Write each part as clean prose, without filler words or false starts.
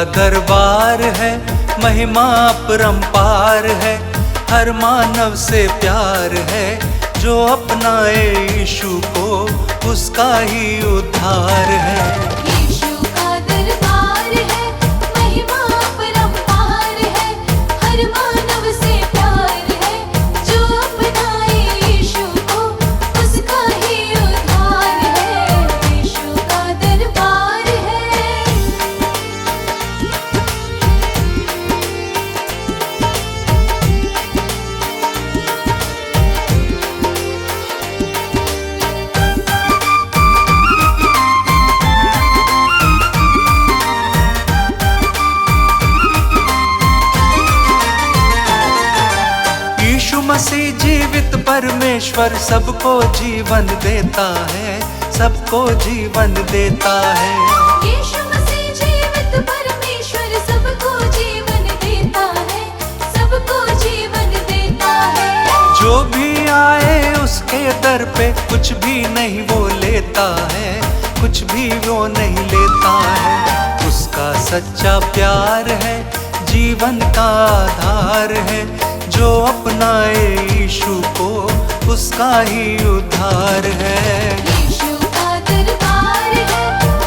दरबार है, महिमा अपरंपार है, हर मानव से प्यार है। जो अपनाए यीशु को उसका ही उद्धार है। यीशु का दरबार है, महिमा अपरंपार है, हर मानव से प्यार है। जो अपनाए यीशु को उसका ही उद्धार है। यीशु का दरबार है। यीशु मसीह जीवित परमेश्वर सबको जीवन देता है, सबको जीवन देता है। यीशु मसीह जीवित परमेश्वर सबको जीवन देता है, सबको जीवन देता है। जो भी आए उसके दर पे कुछ भी नहीं वो लेता है, कुछ भी वो नहीं लेता है। उसका सच्चा प्यार है, जीवन का आधार है। जो अपनाए यीशु को उसका ही उद्धार है। यीशु का दरबार है,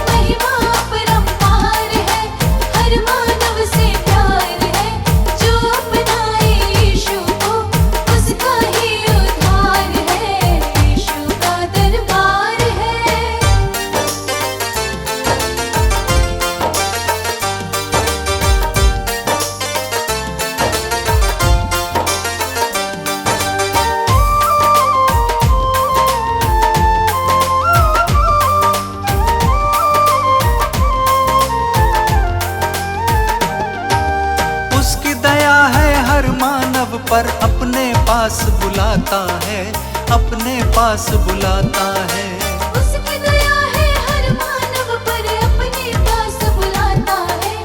महिमा अपरंपार है, हर मानव से प्यार है। जो अपनाए यीशु को उसका ही उद्धार है। यीशु का दरबार है। उसकी दया है हर मानव पर, अपने पास बुलाता है, अपने पास बुलाता है। उसकी दया है हर मानव पर, अपने पास बुलाता है,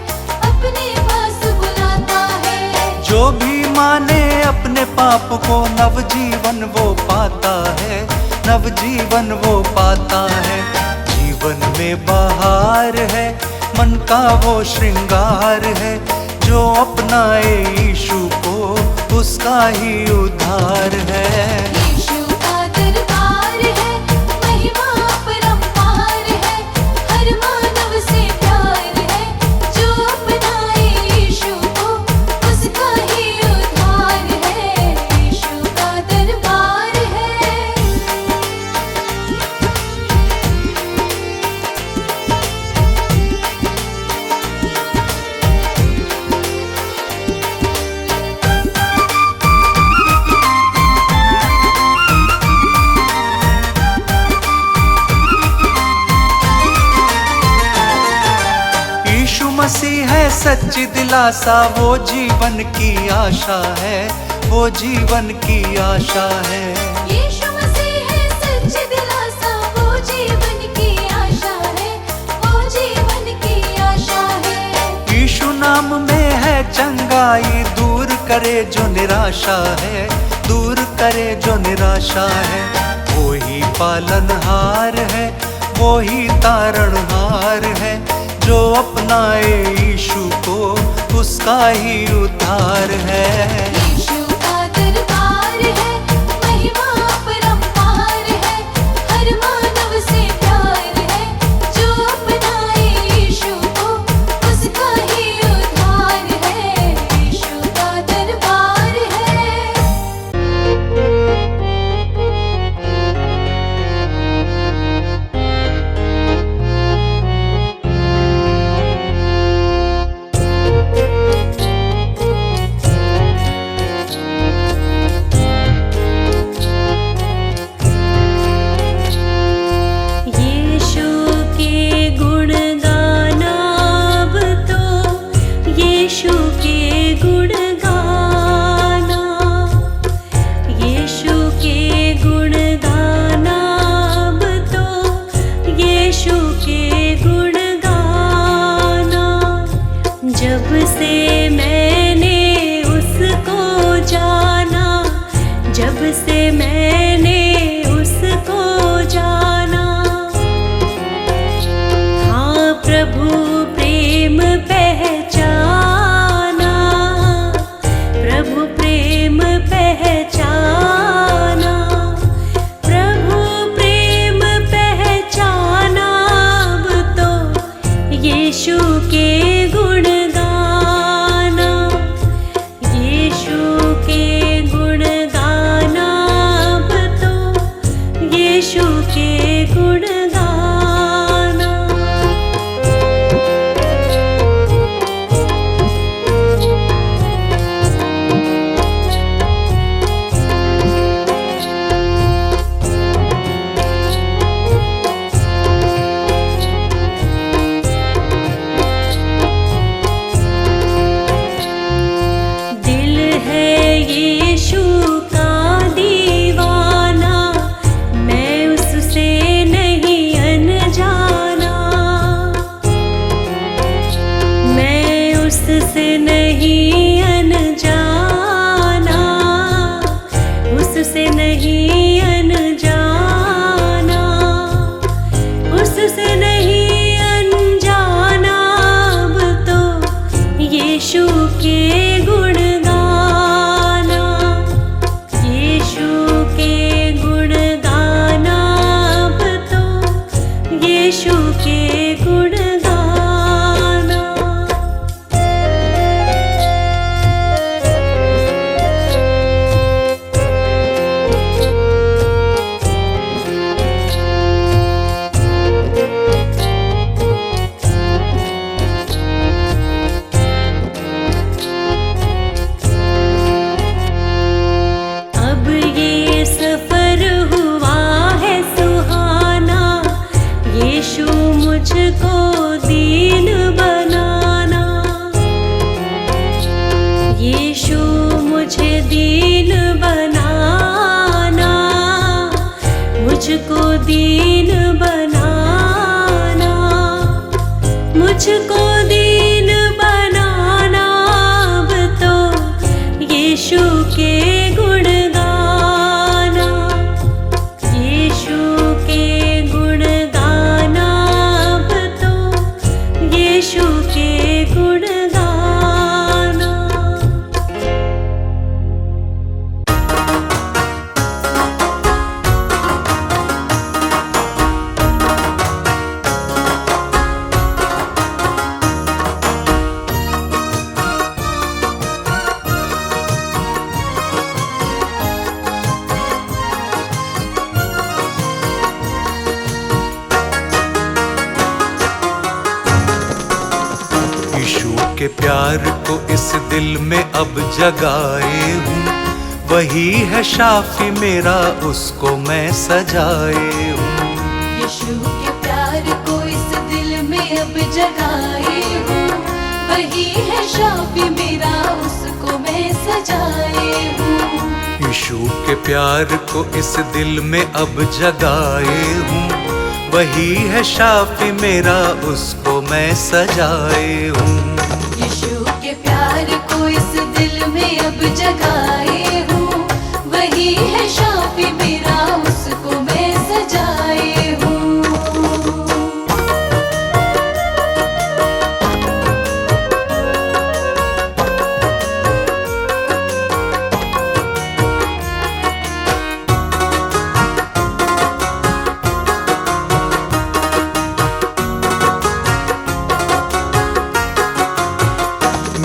अपने पास बुलाता है। जो भी माने अपने पाप को नवजीवन वो पाता है, नवजीवन वो पाता है। जीवन में बहार है, मन का वो श्रृंगार है। जो अपनाए यीशु को उसका ही उद्धार है। यीशु का दरबार है, महिमा अपरंपार है, हर मानव से प्यार है। जो अपनाए यीशु को उसका ही उद्धार है। यीशु का दरबार है। यीशु मसीह है सच्ची दिलासा, वो जीवन की आशा है, वो जीवन की आशा है। यीशु मसीह है सच्ची दिलासा, वो जीवन की आशा है, वो जीवन की आशा है। यीशु नाम में है चंगाई, दूर करे जो निराशा है, दूर करे जो निराशा है। वो ही पालनहार है, वो ही तारणहार है। जो अपनाए यीशु को उसका ही उद्धार है। यीशु का दरबार है, महिमा अपरंपार है, हर मानव से प्यार है। जो अपनाए यीशु को उसका ही उद्धार है। यीशु का दरबार है। दीन बनाना, मुझको दीन बनाना। अब तो यीशु के गुण गाना, यीशु के गुण गाना। अब तो यीशु के गुण गाना। यीशु के प्यार को इस दिल में अब जगाए हूँ, वही है शाफी मेरा, उसको मैं सजाए हूँ। यीशु के प्यार को इस दिल में अब जगाए हूँ, वही है शाफी मेरा, उसको मैं सजाए हूँ। यीशु के प्यार को इस दिल में अब जगाए हूँ, वही है शाफी मेरा, उसको मैं सजाए हूँ। यीशु के प्यार को इस दिल में अब जगाए हूँ, वही है शाफी मेरा, उसको मैं सजाए हूँ।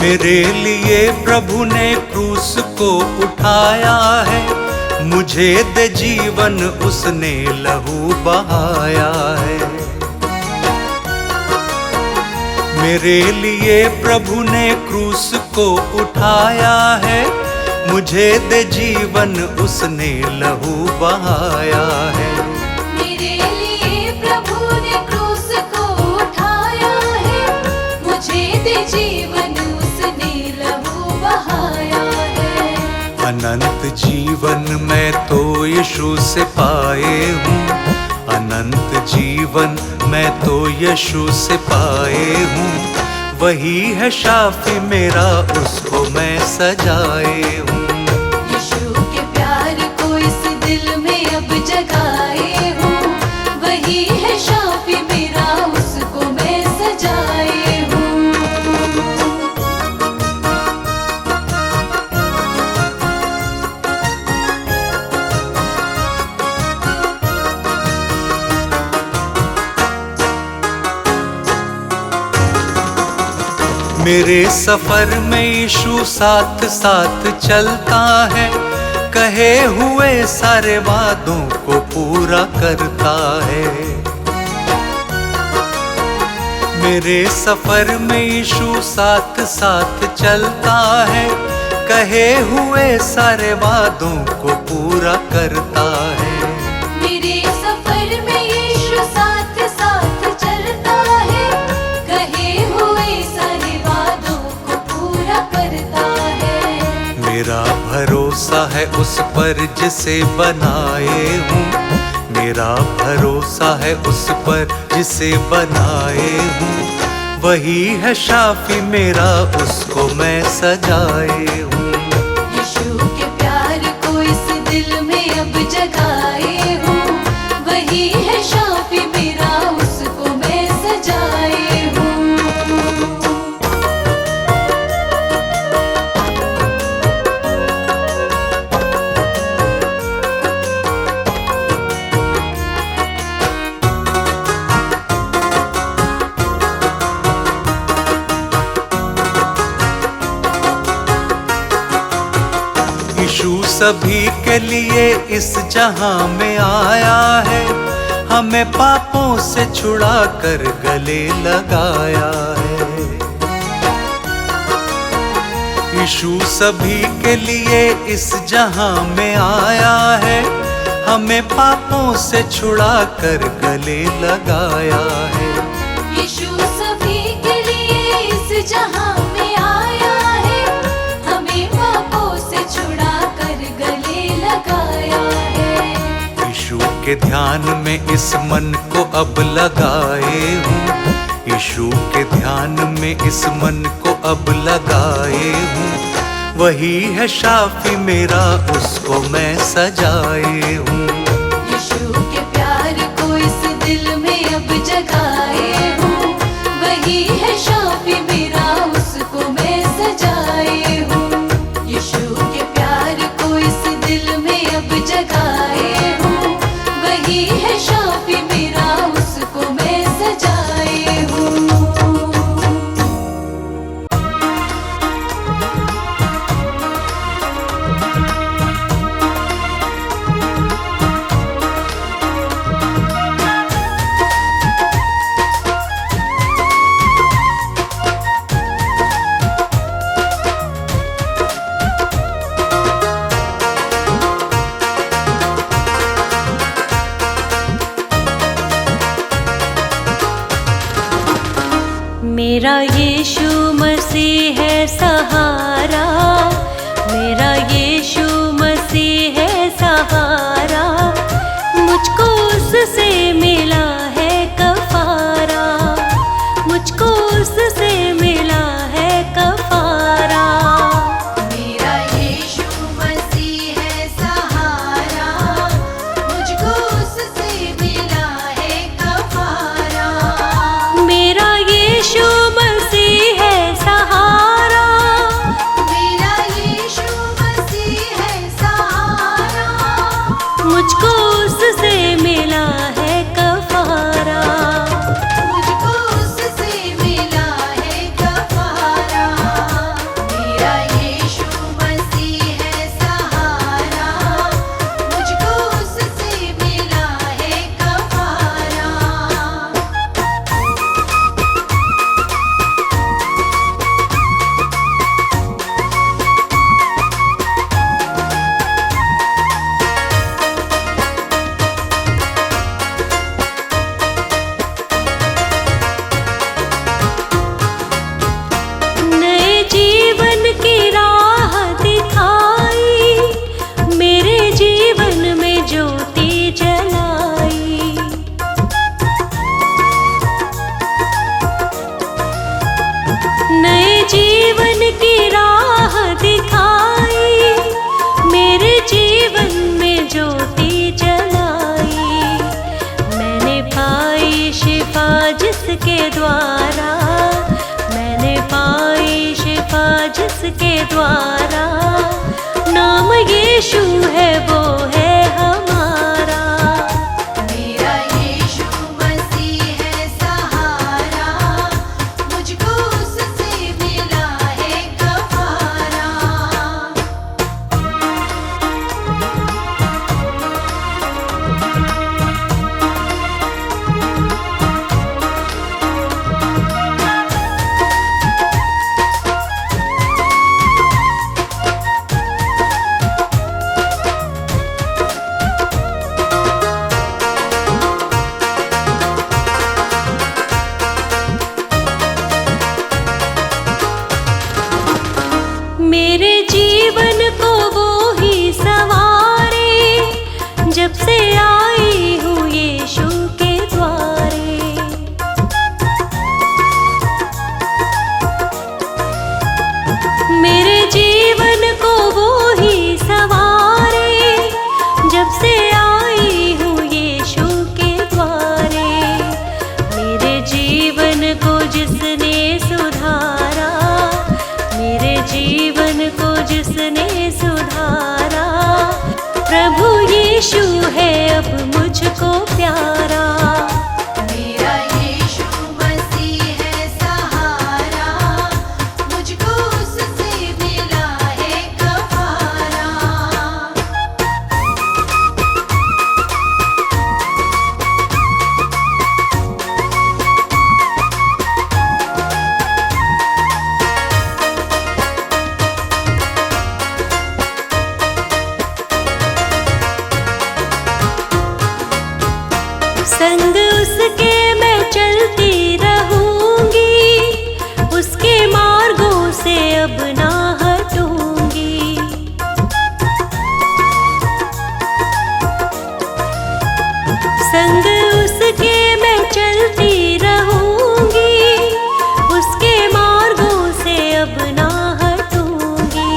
मेरे लिए प्रभु ने क्रूस को उठाया है, मुझे दे जीवन उसने लहू बहाया है। मेरे लिए प्रभु ने क्रूस को उठाया है, मुझे दे जीवन उसने लहू बहाया है। मेरे लिए प्रभु ने क्रूस को उठाया है, मुझे दे जीवन उसने लहू बहाया है। अनंत जीवन मैं तो यीशु से पाए हूँ, अनंत जीवन मैं तो यीशु से पाए हूँ। वही है शाफी मेरा, उसको मैं सजाए हूँ। यीशु के प्यार को इस दिल में अब जगाए हूँ, वही है शाफी मेरा, उसको मैं सजाए हूँ। मेरे सफर में यीशु साथ साथ चलता है, कहे हुए सारे वादों को पूरा करता है। मेरे सफर में यीशु साथ साथ चलता है, कहे हुए सारे वादों को पूरा करता है। मेरे सफर में यीशु साथ साथ चलता है, कहे हुए सारे वादों को पूरा करता है। मेरा भरोसा है उस पर जिसे बनाए हूँ, मेरा भरोसा है उस पर जिसे बनाए हूँ। वही है शाफी मेरा, उसको मैं सजाए हूँ। यीशु के प्यार को इस दिल में अब जगाए हूँ, वही है शाफी मेरा, उसको मैं सजाए हूँ। यीशु सभी के लिए इस जहां में आया है, हमें पापों से छुड़ा कर गले लगाया है। यीशु सभी के लिए इस जहां में आया है, हमें पापों से छुड़ा कर गले लगाया है। यीशु सभी के लिए इस जहां में आया है, हमें पापों से छुड़ा कर गले लगाया है। यीशु के ध्यान में इस मन को अब लगाए हूँ, यीशु के ध्यान में इस मन को अब लगाए हूँ। वही है शाफी मेरा, उसको मैं सजाए हूँ। यीशु के प्यार को इस दिल में अब जगाए हूँ, वही है शाफी मेरा, उसको मैं सजाए हूँ। यीशु के प्यार को इस दिल में अब जगाए हूँ, वही है शाफी मेरा, उसको मैं सजाए हूँ। मेरा यीशु मसीह है सहारा, मेरा यीशु मसीह है सहारा, मुझको उससे मिला है कफारा, मुझको उससे मिला है कफारा। मेरा यीशु मसीह है सहारा, मुझको उससे मिला है कफारा। मेरा यीशु मसीह है सहारा, मेरा यीशु मसीह है सहारा, मुझको उससे मिला है कफारा। मुझको उससे मिला है कफारा। मेरा यीशु मसीह है सहारा, मुझको उससे मिला है कफारा। नए जीवन की राह दिखाई, मेरे जीवन में ज्योति जलाई। नए जीवन की राह दिखाई, मेरे जीवन में ज्योति जलाई। मैंने पाई शिफा जिसके द्वारा, मैंने पाई शिफा जिसके द्वारा, नाम यीशु है वो है हमारा। मेरा यीशु मसीह है सहारा, मुझको उससे मिला है कफारा। मेरे जीवन को वो ही सवारे, जब से आई हूँ यीशु के द्वारे। मेरे जीवन को वो ही सवारे, जब से आई हूँ यीशु के द्वारे। मेरे जीवन को जिसने सुधारा, मेरे जीवन को जिसने सुधारा, प्रभु यीशु है अब मुझको प्यारा। मेरा यीशु मसीह है सहारा, मुझको उससे मिला है कफारा। संग उसके मैं चलती रहूंगी, उसके मार्गों से अब ना हटूंगी। संग उसके मैं चलती रहूंगी, उसके मार्गों से अब ना हटूंगी।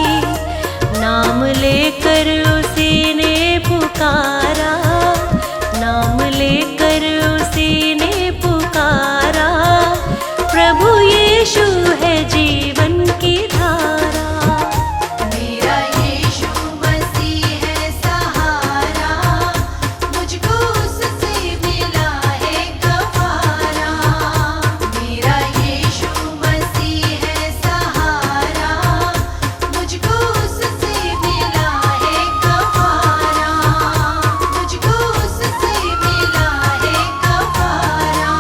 नाम लेकर उसी ने पुकारा, नाम लेकर उसी ने पुकारा। प्रभु यीशु है जीवन की धारा। मेरा यीशु मसीह है सहारा, मुझको उससे मिला है कफारा। मेरा यीशु मसीह है सहारा, मुझको उससे मिला है कफारा। मुझको उससे मिला है कफारा।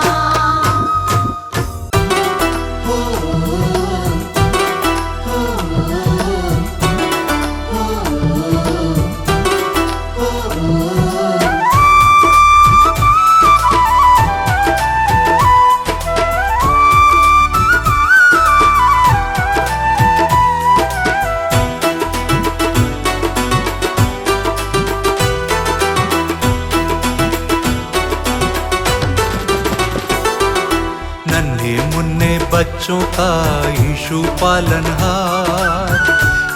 नन्हे मुन्ने बच्चों का यीशु पालनहार,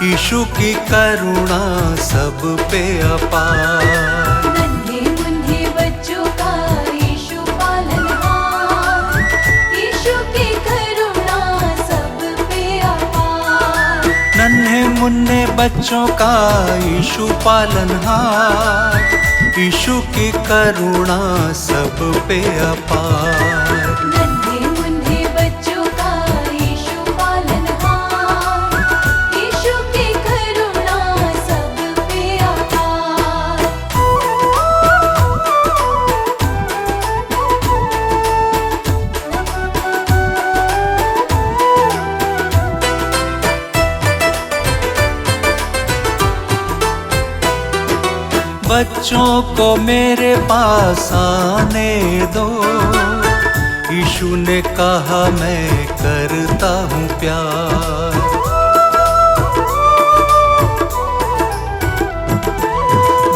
यीशु की करुणा सब पे अपार। नन्हे मुन्ने बच्चों का यीशु पालनहार, यीशु की करुणा सब पे अपार। नन्हे मुन्ने बच्चों का यीशु पालनहार, यीशु की करुणा सब पे अपार। नन्हे मुन्ने बच्चों का यीशु पालनहार, यीशु की करुणा सब पे अपार। बच्चों को मेरे पास आने दो, यीशु ने कहा मैं करता हूँ प्यार।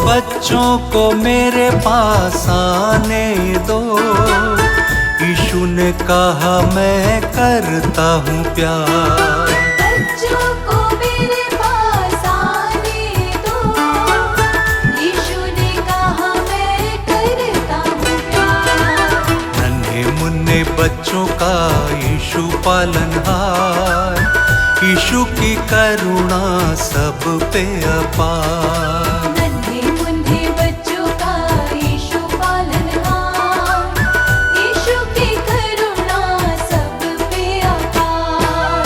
बच्चों को मेरे पास आने दो, यीशु ने कहा मैं करता हूँ प्यार। बच्चों को मेरे पास आने दो, यीशु ने कहा मैं करता हूँ प्यार। नन्हे मुन्ने बच्चों का यीशु पालनहार, यीशु की करुणा सब पे अपार। नन्हे मुन्ने बच्चों का यीशु पालनहार, यीशु की करुणा सब पे अपार।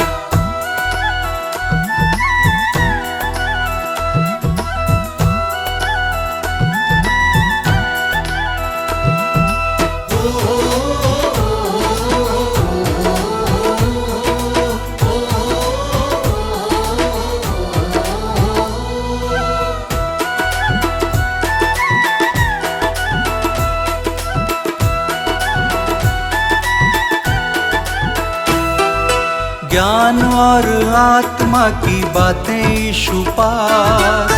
ज्ञान और आत्मा की बातें यीशु पास,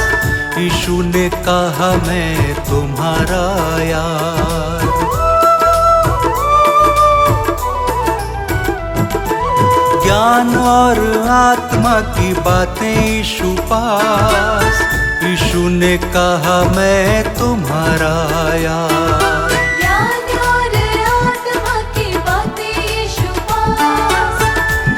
यीशु ने कहा मैं तुम्हारा यार। ज्ञान और आत्मा की बातें यीशु पास, यीशु ने कहा मैं तुम्हारा यार। ज्ञान और आत्मा की बातें यीशु पास,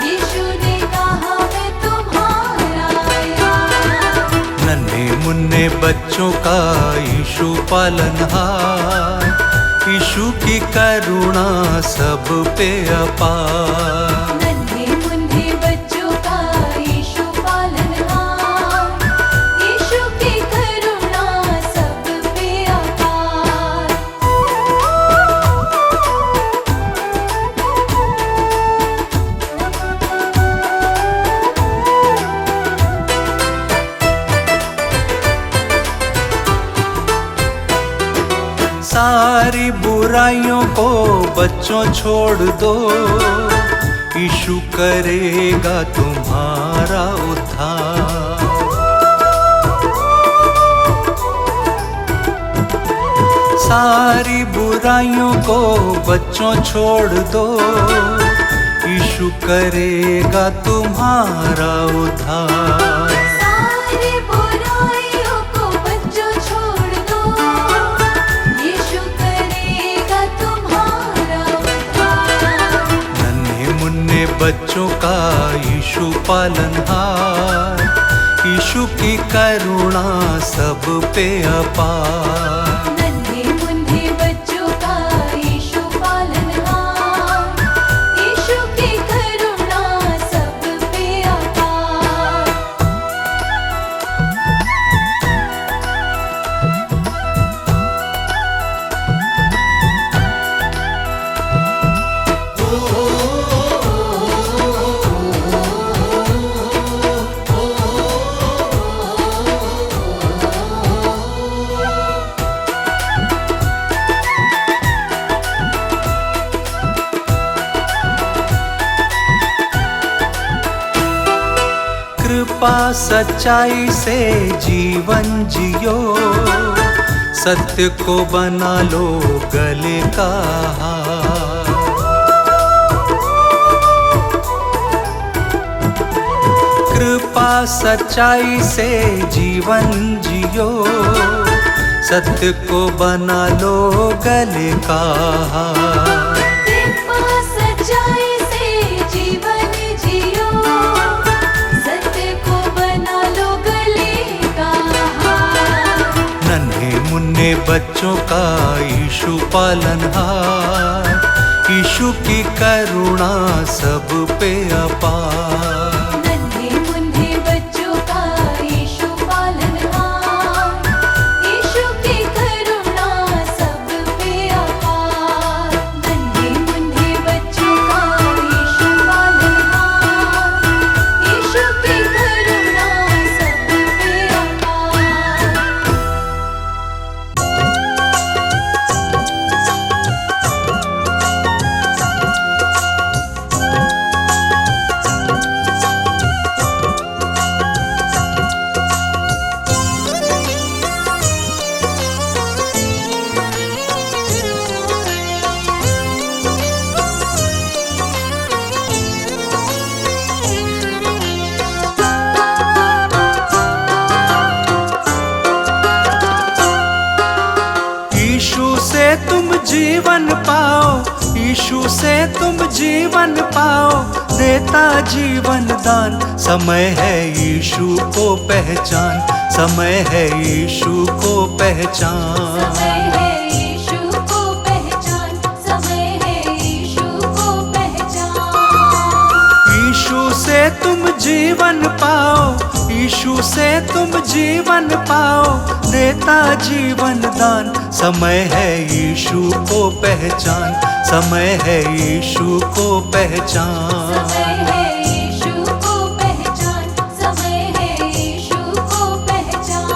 यीशु ने कहा मैं तुम्हारा यार। नन्हे मुन्ने बच्चों का यीशु पालनहार, यीशु की करुणा सब पे अपार। नन्हे मुन्ने बच्चों का यीशु पालनहार, यीशु की करुणा सब पे अपार। सारी बुराइयों को बच्चों छोड़ दो, यीशु करेगा तुम्हारा उद्धार। सारी बुराइयों को बच्चों छोड़ दो, यीशु करेगा तुम्हारा उद्धार। सारी बुराइयों को बच्चों छोड़ दो, यीशु करेगा तुम्हारा उद्धार। नन्हे मुन्ने बच्चों का यीशु पालनहार, यीशु की करुणा सब पे अपार। नन्हे मुन्ने बच्चों का यीशु पालनहार, यीशु की करुणा सब पे अपार। कृपा सच्चाई से जीवन जियो, सत्य को बना लो गले का हार। कृपा सच्चाई से जीवन जियो, सत्य को बना लो गले का हार। कृपा सच्चाई से जीवन जियो, सत्य को बना लो गले का हार। नन्हे मुन्ने बच्चों का यीशु पालनहार, यीशु की करुणा सब पे अपार। नन्हे मुन्ने बच्चों का यीशु पालनहार, यीशु की करुणा सब पे अपार। नन्हे मुन्ने बच्चों का यीशु पालनहार, यीशु की करुणा सब पे अपार। यीशु से तुम जीवन पाओ, यीशु से तुम जीवन पाओ, देता जीवन दान। समय है यीशु को पहचान, समय है यीशु को पहचान। समय है यीशु को पहचान, समय है यीशु को पहचान। यीशु से तुम जीवन पाओ, यीशु से तुम जीवन पाओ, देता जीवन दान। समय है यीशु को पहचान, समय है यीशु को पहचान। समय है यीशु को पहचान, समय है यीशु को पहचान।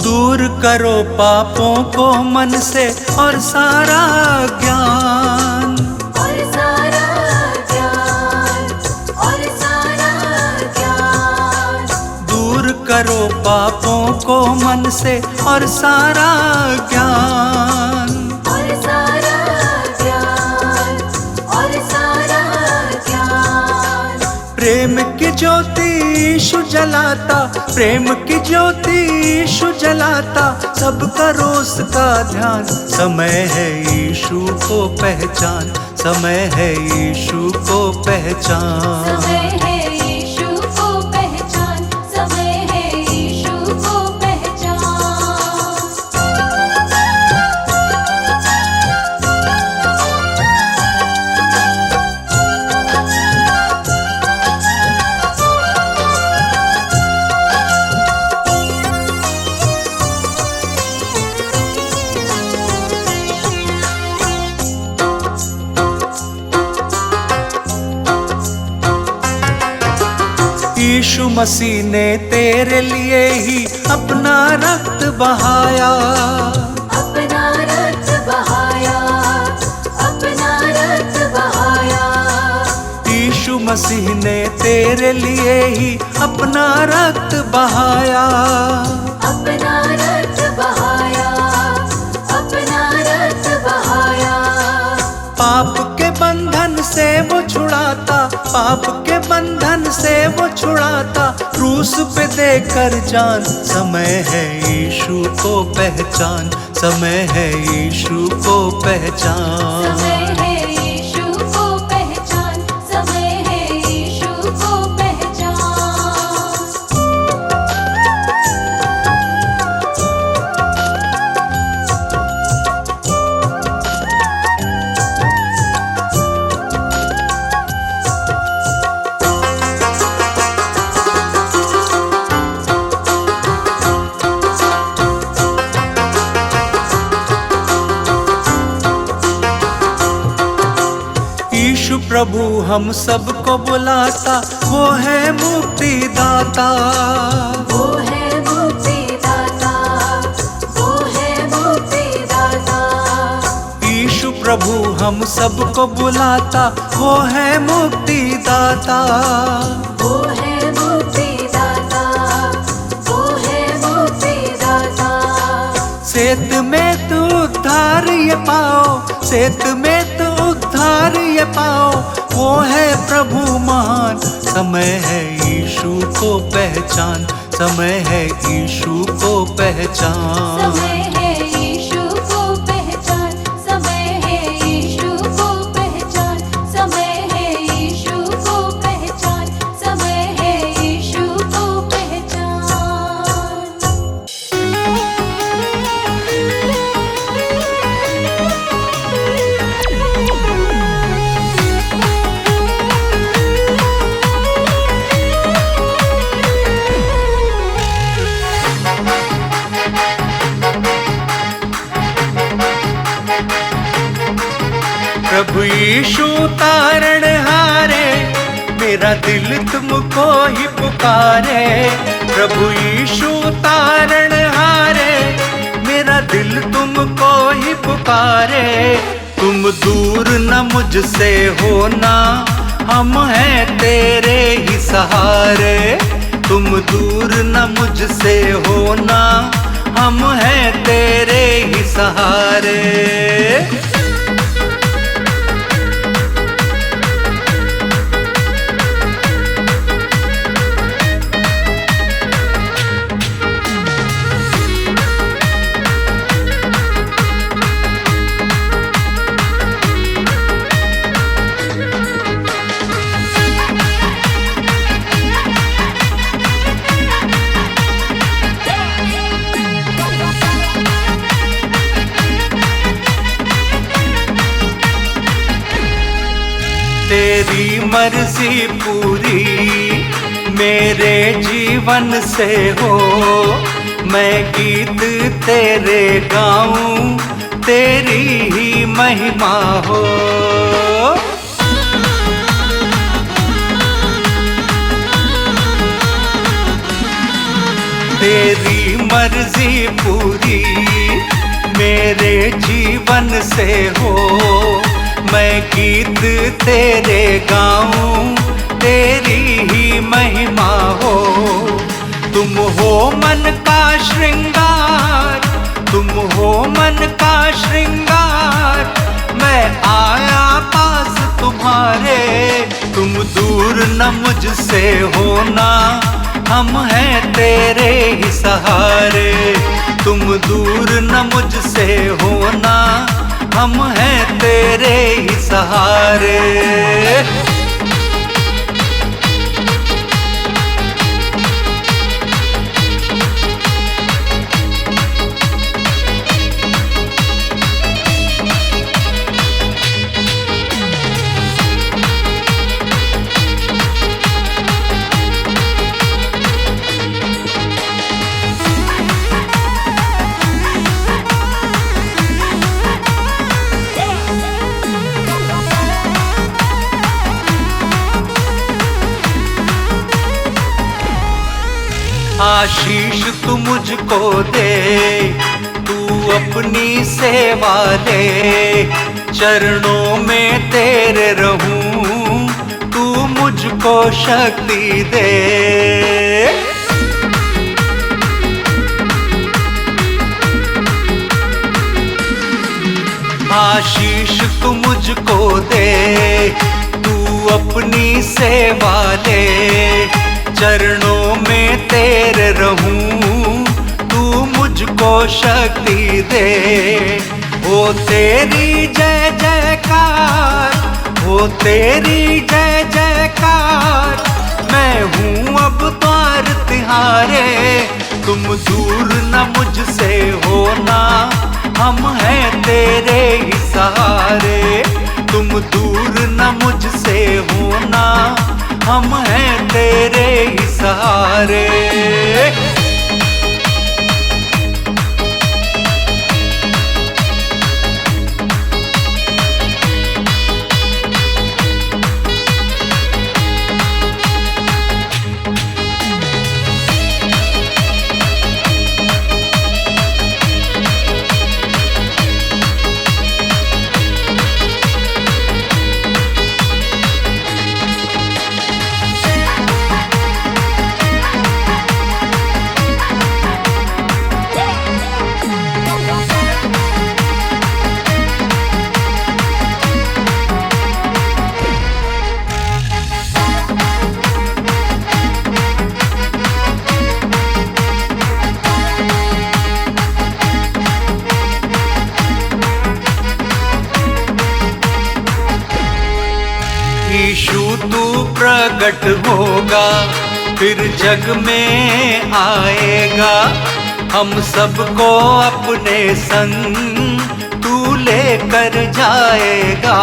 दूर करो पापों को मन से और सारा ज्ञान। और सारा ज्ञान, और सारा ज्ञान। दूर करो पापों को मन से और सारा ज्ञान। और सारा ज्ञान, और सारा ज्ञान। प्रेम की ज्योति यीशु जलाता, प्रेम की ज्योति यीशु जलाता, सब करो उसका ध्यान। समय है यीशु को पहचान, समय है यीशु को पहचान। समय है यीशु को पहचान, समय है यीशु को पहचान। मसीह ने तेरे लिए ही अपना रक्त बहाया, अपना रक्त बहाया, अपना रक्त बहाया। यीशु मसीह ने तेरे लिए ही अपना रक्त बहाया, अपना रक्त बहाया, अपना रक्त बहाया। पाप के बंधन से वो छुड़ाता, पाप के बंधन से वो छुड़ाता, क्रूस पे देकर जान। समय है यीशु को पहचान, समय है यीशु को पहचान। समय है यीशु को पहचान, समय है यीशु को पहचान। यीशु प्रभु हम सबको बुलाता, वो है मुक्तिदाता, वो है मुक्तिदाता, वो है मुक्तिदाता। यीशु प्रभु हम सबको बुलाता, वो है मुक्तिदाता, वो है मुक्तिदाता, वो है मुक्तिदाता। सेत में तू उद्धार ये पाओ, सेत में तू उद्धार ये पाओ, वो है प्रभु महान। समय है यीशु को पहचान, समय है यीशु को पहचान। समय है यीशु को पहचान, समय है यीशु को पहचान, समय है यीशु को पहचान, समय है यीशु को पहचान। प्रभु यीशु तारण हारे, मेरा दिल तुमको ही पुकारे। प्रभु यीशु तारण हारे, मेरा दिल तुमको ही पुकारे। तुम दूर न मुझसे होना, हम हैं तेरे ही सहारे। तुम दूर न मुझसे होना, हम हैं तेरे ही सहारे। तेरी मर्जी पूरी मेरे जीवन से हो, मैं गीत तेरे गाऊं, तेरी ही महिमा हो। तेरी मर्जी पूरी मेरे जीवन से हो, मैं गीत तेरे गाऊं, तेरी ही महिमा हो। तुम हो मन का श्रृंगार, तुम हो मन का श्रृंगार, मैं आया पास तुम्हारे। तुम दूर न मुझसे होना, हम हैं तेरे ही सहारे। तुम दूर न मुझसे होना, हम हैं तेरे ही सहारे। आशीष तू मुझको दे, तू अपनी सेवा ले, चरणों में तेरे रहूं, तू मुझको शक्ति दे। आशीष तू मुझको दे, तू अपनी सेवा ले, चरणों में तेरे रहूं, तू मुझको शक्ति दे। हो तेरी जय जयकार, हो तेरी जय जयकार, मैं हूँ अब द्वार तिहारे, तुम दूर न मुझसे होना, हम हैं तेरे ही सहारे। तुम दूर न मुझसे होना, हम हैं तेरे ही सहारे। यीशु तू प्रकट होगा, फिर जग में आएगा, हम सबको अपने संग तू लेकर जाएगा।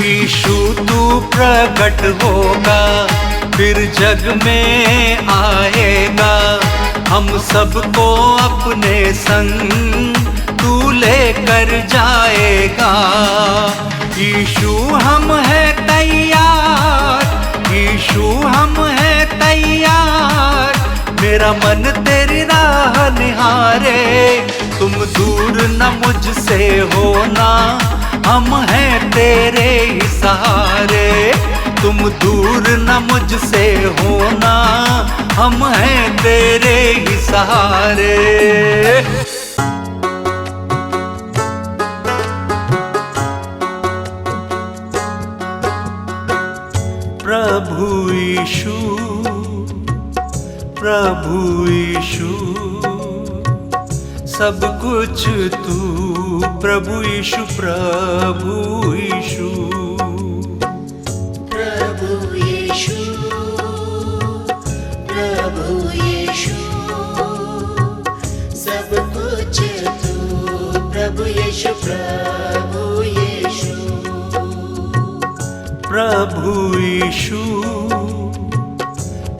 यीशु तू प्रकट होगा, फिर जग में आएगा, हम सबको अपने संग तू लेकर जाएगा। यीशु हम है तैयार, यीशु हम है तैयार, मेरा मन तेरी राह निहारे। तुम दूर न मुझसे होना, हम हैं तेरे ही सहारे। तुम दूर न मुझसे होना, हम हैं तेरे ही सहारे। प्रभु यीशु, प्रभु यीशु, सब कुछ तू, प्रभु यीशु, प्रभु यीशु। प्रभु यीशु, प्रभु यीशु, सब कुछ तू, प्रभु यीशु, प्रभु यीशु। प्रभु यीशु,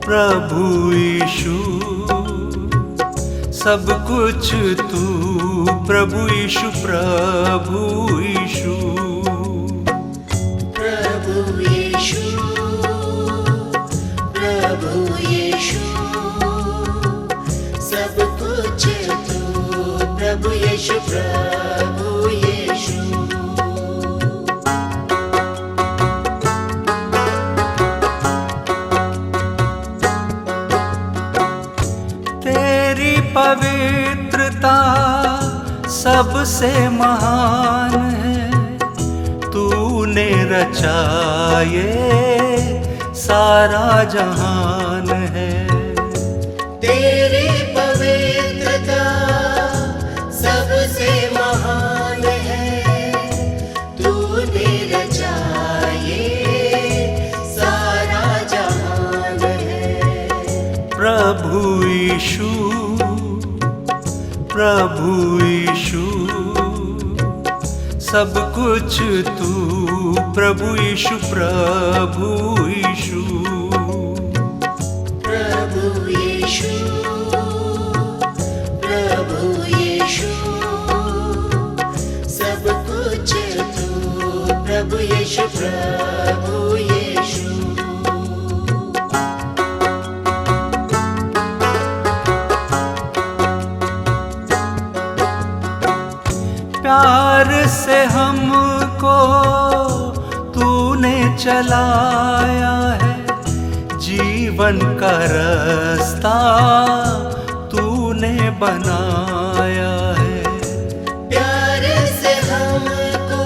प्रभु यीशु, सब कुछ तू, प्रभु यीशु, प्रभु यीशु। प्रभु यीशु, प्रभु यीशु, सब कुछ तू, प्रभु यीशु, प्रभु यीशु। तेरी पवित्रता सबसे महान है, तूने रचा ये सारा जहान है। तेरी पवित्रता सबसे महान है, तूने रचा ये सारा जहान है। प्रभु यीशु, प्रभु यीशु, सब कुछ तू, प्रभु यीशु, प्रभु यीशु। प्रभु यीशु, प्रभु यीशु, सब कुछ तू, प्रभु यीशु प्रभु यीशु। प्यार से हमको तूने चलाया है, जीवन का रास्ता तूने बनाया है। प्यार से हमको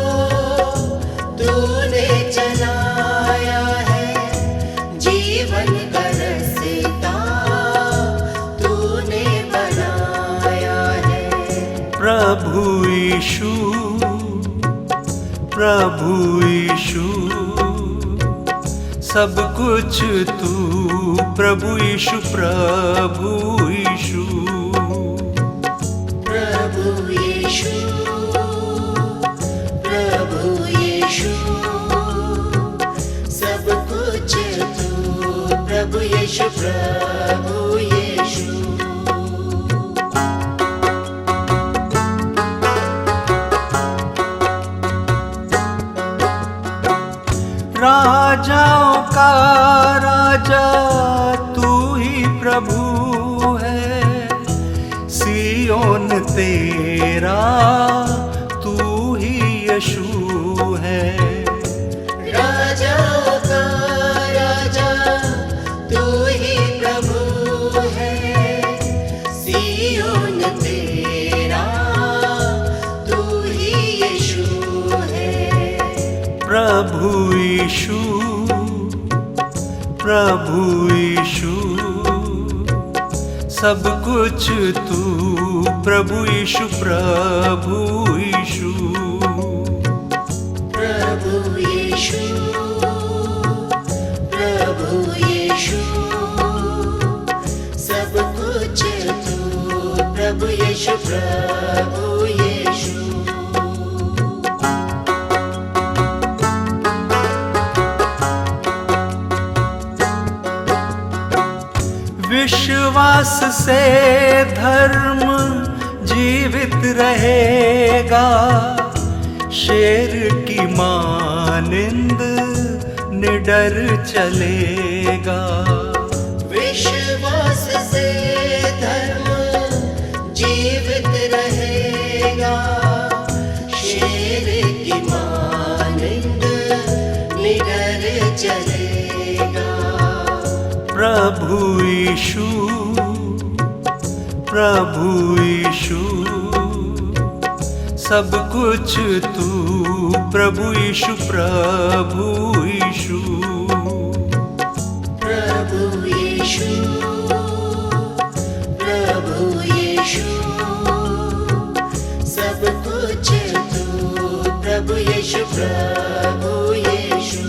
तूने चलाया है, जीवन का रास्ता तूने बनाया है। प्रभु यीशु प्रभु यीशु सब कुछ तू, प्रभु यीशु प्रभु यीशु। प्रभु यीशु प्रभु यीशु सब कुछ तू, प्रभु यीशु प्रभु यीशु। राजाओं का राजा तू ही प्रभु है, सियोन तेरा तू ही यीशु है। राजाओं का राजा तू ही प्रभु है, सियोन तेरा तू ही यीशु है। प्रभु यीशु प्रभु यीशु सब कुछ तू, प्रभु यीशु प्रभु यीशु। प्रभु यीशु प्रभु यीशु सब कुछ तू, प्रभु यीशु प्रभु यीशु। विश्वास से धर्म जीवित रहेगा, शेर की मानिंद निडर चलेगा। विश्वास से धर्म जीवित रहेगा, शेर की मानिंद निडर चलेगा। प्रभु यीशु प्रभु यीशु सब कुछ तू, प्रभु यीशु प्रभु यीशु। प्रभु यीशु प्रभु यीशु सब कुछ तू, प्रभु यीशु प्रभु यीशु।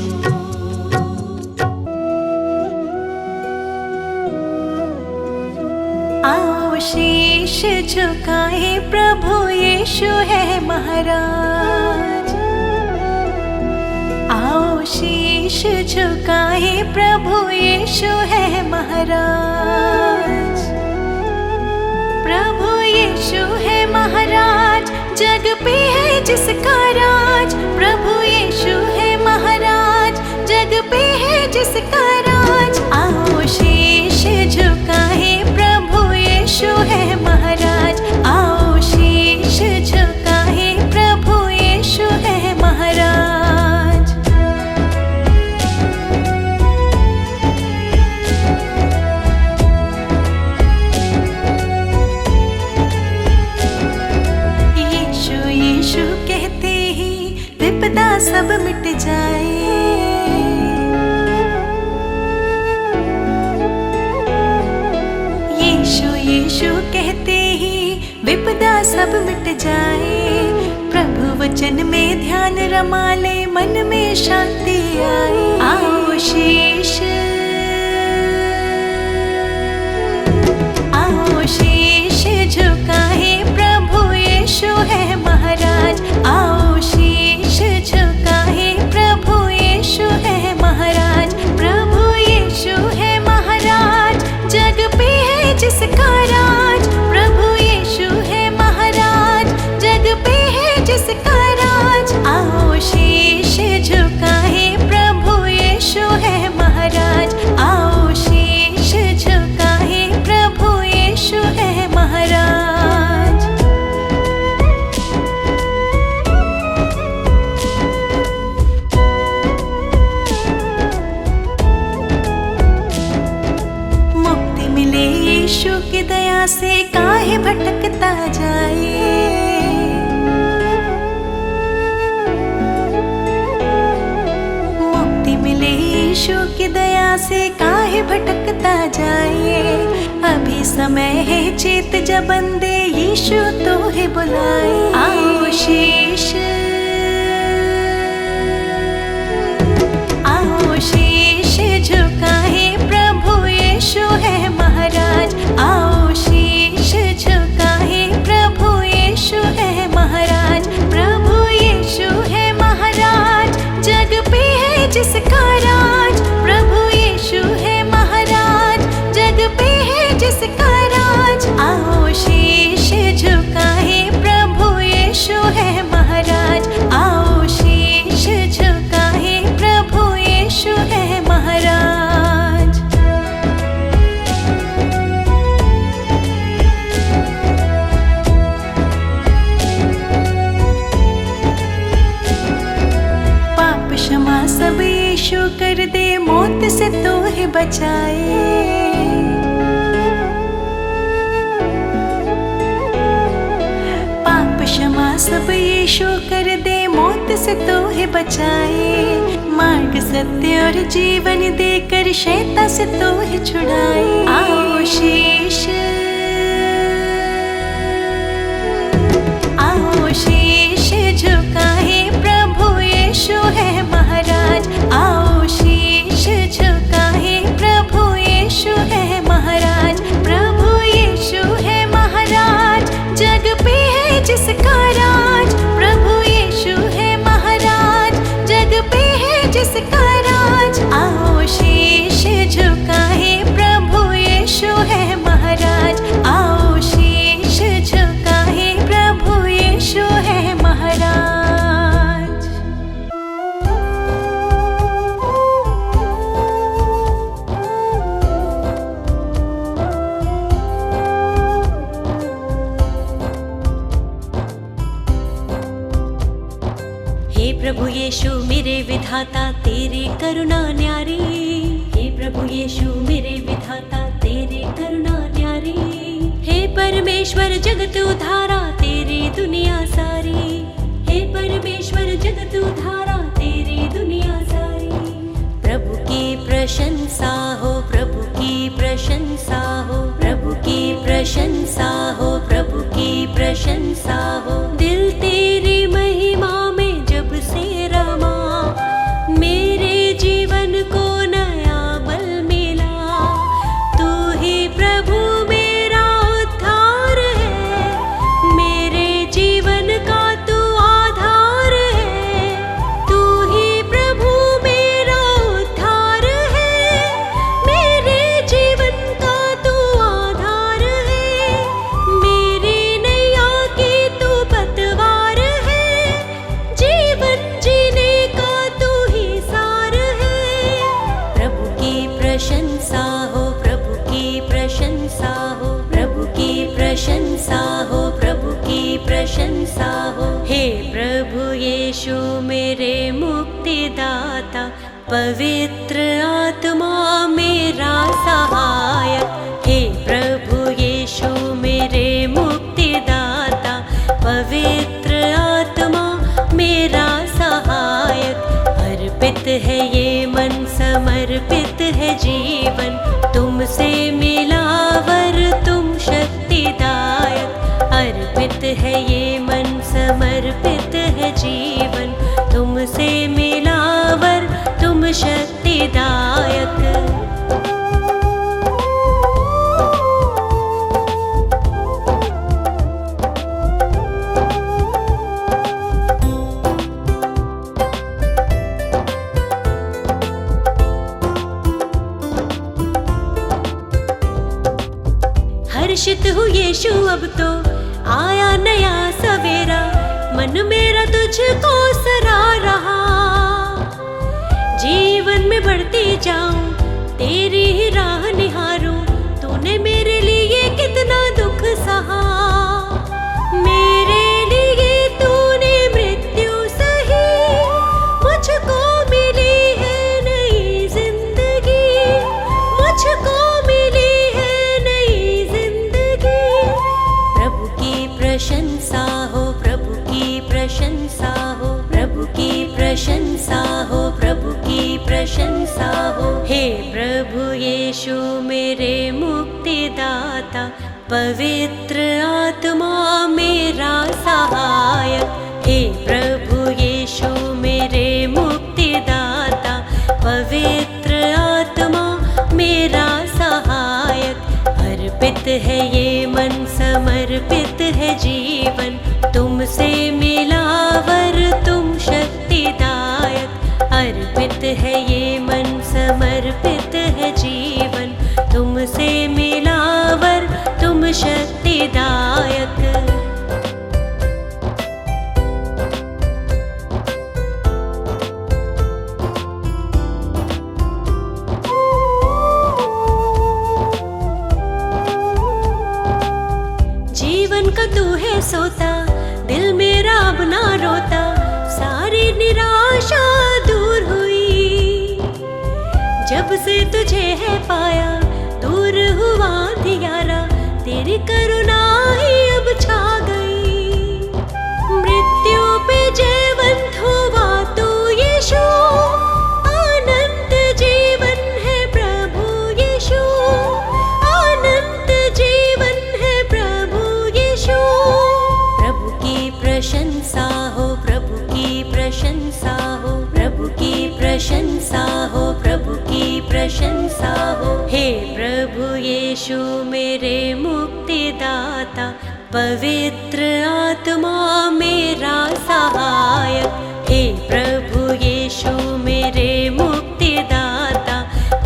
आओ शीश झुकाए, प्रभु यीशु है महाराज। आओ शीश झुकाए, प्रभु यीशु है महाराज। प्रभु यीशु है महाराज, जग पे है जिसका राज। प्रभु यीशु है महाराज, जग पे है जिसका राज। आओ शीश झुकाए, प्रभु यीशु है महाराज। आओ शीश झुकाए, प्रभु यीशु है महाराज। यीशु यीशु कहते ही विपदा सब मिट जाए। यीशु यीशु कहते ही विपदा सब मिट जाए। प्रभु वचन में ध्यान रमा ले, मन में शांति आए। आओ शीश आओ शीश झुकाए, प्रभु यीशु है महाराज। आओ शीश झुकाए, प्रभु यीशु है महाराज। प्रभु यीशु है महाराज, जग पे है जिसका राज। प्रभु यीशु है महाराज, जग पे है जिसका राज। आओ शीश से काहे भटकता जाए। मुक्ति मिले यीशु की दया से काहे भटकता जाए। अभी समय है चेत जब बंदे यीशु तो है बुलाए। आओ शीश झुकाए, प्रभु यीशु है महाराज। आओ शीश झुकाए, प्रभु यीशु है महाराज। प्रभु यीशु है महाराज, जग पे है जिसका राज। प्रभु यीशु है महाराज, जग पे है जिसका राज। आओ शीश झुकाए, प्रभु यीशु है महाराज। आओ शीश झुकाए, प्रभु यीशु है महाराज। पाप क्षमा सब यीशु कर दे, मौत से तो है बचाए। पाप क्षमा सब यीशु कर दे, मौत से तो है बचाए। मार्ग सत्य और जीवन देकर शैतान से तो है छुड़ाए। आओ शीश झुकाए, प्रभु यीशु है महाराज। आओ शीश झुकाए, प्रभु यीशु है महाराज। प्रभु यीशु है महाराज, जग पे है जिसका राज। प्रभु यीशु है महाराज, जग पे है जिसका राज। आओ शीश झुकाए, प्रभु यीशु है महाराज। आओ शीश झुकाए, प्रभु यीशु है महाराज। हे प्रभु यीशु मेरे विधाता तेरी करुणा न्यारी। हे प्रभु यीशु मेरे विधाता तेरी करुणा न्यारी। हे परमेश्वर जगत उद्धारा तेरी दुनिया सारी। हे परमेश्वर जगत उद्धारा तेरी दुनिया सारी। प्रभु की प्रशंसा हो, प्रभु की प्रशंसा हो, प्रभु की प्रशंसा हो, प्रभु की प्रशंसा हो। दिल तेरी महिमा में जब से रमा, मेरे जीवन को नया बल मिला। तू ही प्रभु मेरा उद्धार है, मेरे जीवन का तू आधार है। तू ही प्रभु मेरा उद्धार है, मेरे जीवन का तू आधार है। मेरी नैया की तू पतवार है, जीवन जीने का तू ही सार है। प्रभु की प्रशंसा हो, प्रभु की प्रशंसा हो, प्रभु की प्रशंसा हो, प्रभु की प्रशंसा हो। हे प्रभु यीशु मेरे मुक्तिदाता, पवित्र आत्मा मेरा सहायक। हे प्रभु यीशु मेरे मुक्तिदाता, पवित्र आत्मा मेरा सहायक। अर्पित है ये मन, समर्पित है जीवन, तुमसे मिला वर तुम शक्तिदायक। अर्पित है ये मन, समर्पित है जीवन, तुमसे मिला वर तुम शक्तिदायक। हर्षित हूँ यीशु अब तो आया नया सवेरा, मन मेरा तुझको सरा रहा। जीवन में बढ़ती जाऊं, तेरी ही राह निहारूं। तूने मेरे लिए कितना दुख सहा, मेरे लिए तूने मृत्यु सही। मुझको मिली है नई जिंदगी, मुझको मिली है नई जिंदगी। पवित्र आत्मा मेरा सहायक, हे प्रभु यीशु मेरे मुक्तिदाता। पवित्र आत्मा मेरा सहायक, अर्पित है ये मन, समर्पित है जीवन, तुमसे मिला वर तुम शक्तिदायक। अर्पित है ये मन, समर्पित है जीवन, तुमसे मिला वर तुम शक्तिदायक। जीवन का तू है सोता, दिल मेरा अब ना रोता, सारी निराशा दूर हुई जब से तुझे है पाया। दूर हुआ अंधियारा, तेरी करुणा ही अब छा गई। मृत्यु पे जयवंत हुआ तू यीशु, अनंत जीवन है प्रभु यीशु, अनंत जीवन है प्रभु यीशु। प्रभु की प्रशंसा हो, प्रभु की प्रशंसा हो, प्रभु की प्रशंसा हो, प्रभु की प्रशंसा हो। हे प्रभु यीशु मेरे मुक्तिदाता, पवित्र आत्मा मेरा सहायक, हे प्रभु यीशु मेरे मुक्तिदाता।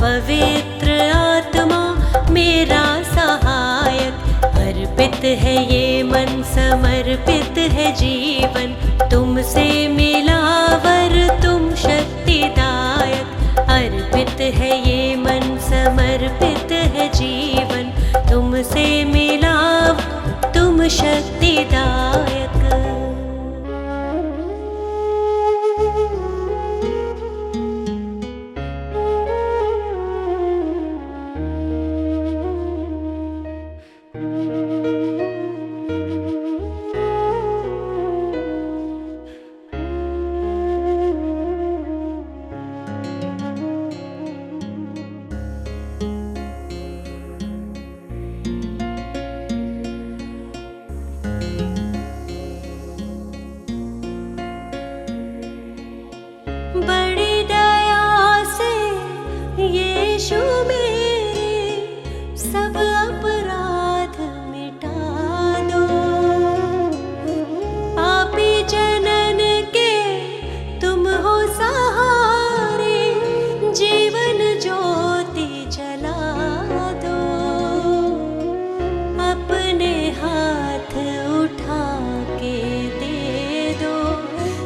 पवित्र आत्मा मेरा सहायक, अर्पित है ये मन, समर्पित है जीवन, तुमसे मिला वर तुम शक्तिदायक। अर्पित है ये मन, समर्पित है जीवन, तुमसे मिला तुम शक्तिदायक। बड़ी दया से यीशु मेरे सब अपराध मिटा दो। पापी जनन के तुम हो सहारे, जीवन ज्योति जला दो। अपने हाथ उठा के दे दो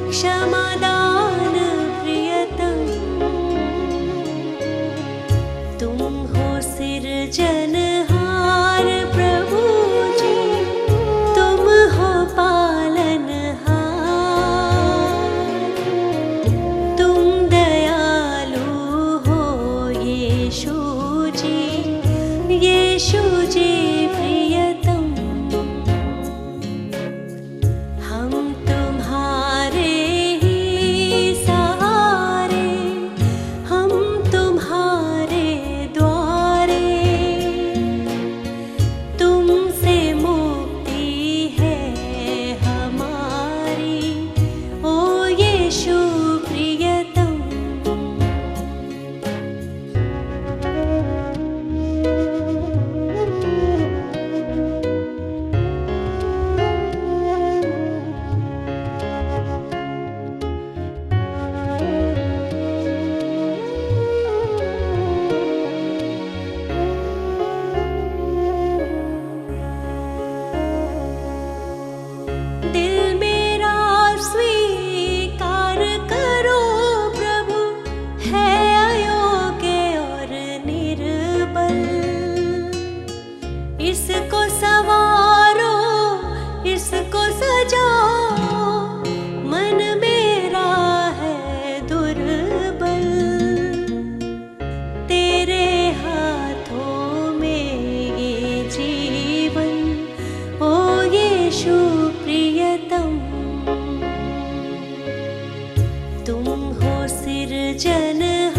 क्षमादान प्रियतम। तुम हो सिरजनहार प्रभु जी, तुम हो पालनहार। तुम दयालु हो यीशु जी, यीशु जी प्रियतम। हम तुम्हारे ही सहारे, हम तुम्हारे द्वारे। तुमसे मुक्ति है हमारी, ओ यीशु प्रियतम। दिल मेरा स्वीकार करो प्रभु, है अयोग्य और निर्बल। इसको संवारो, इसको सजाओ, मन मेरा है दुर्बल। तेरे हाथों में ये जीवन, ओ यीशु प्रियतम। तुम हो सिरजनहार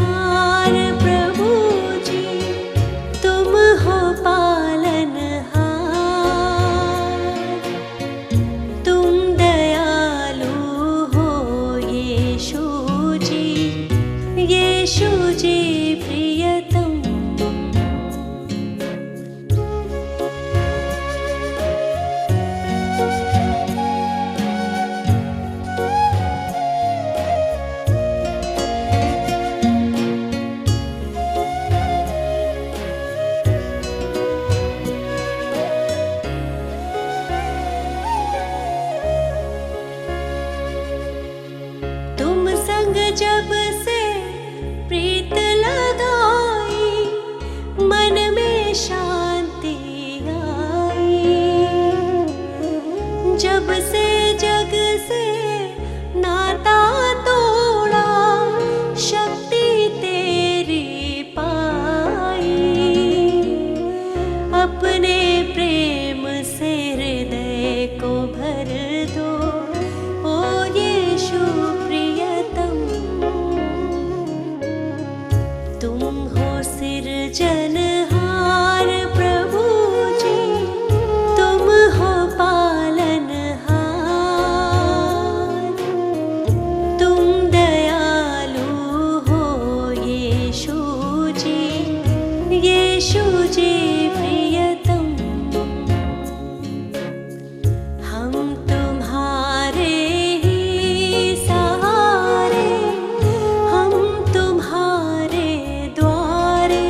प्रभु जी, तुम हो पालनहार। जब से प्रीत लगाई मन में शांति आई। जब से जग से नाता तोड़ा शक्ति तेरी पाई। अपने प्रेम से हृदय को भर दो ओ यीशु प्रियतम। तुम हो सिरजनहार प्रभु जी, तुम हो पालनहार। तुम दयालु हो यीशु जी, यीशु जी प्रियतम। हम तुम्हारे ही सहारे, हम तुम्हारे द्वारे।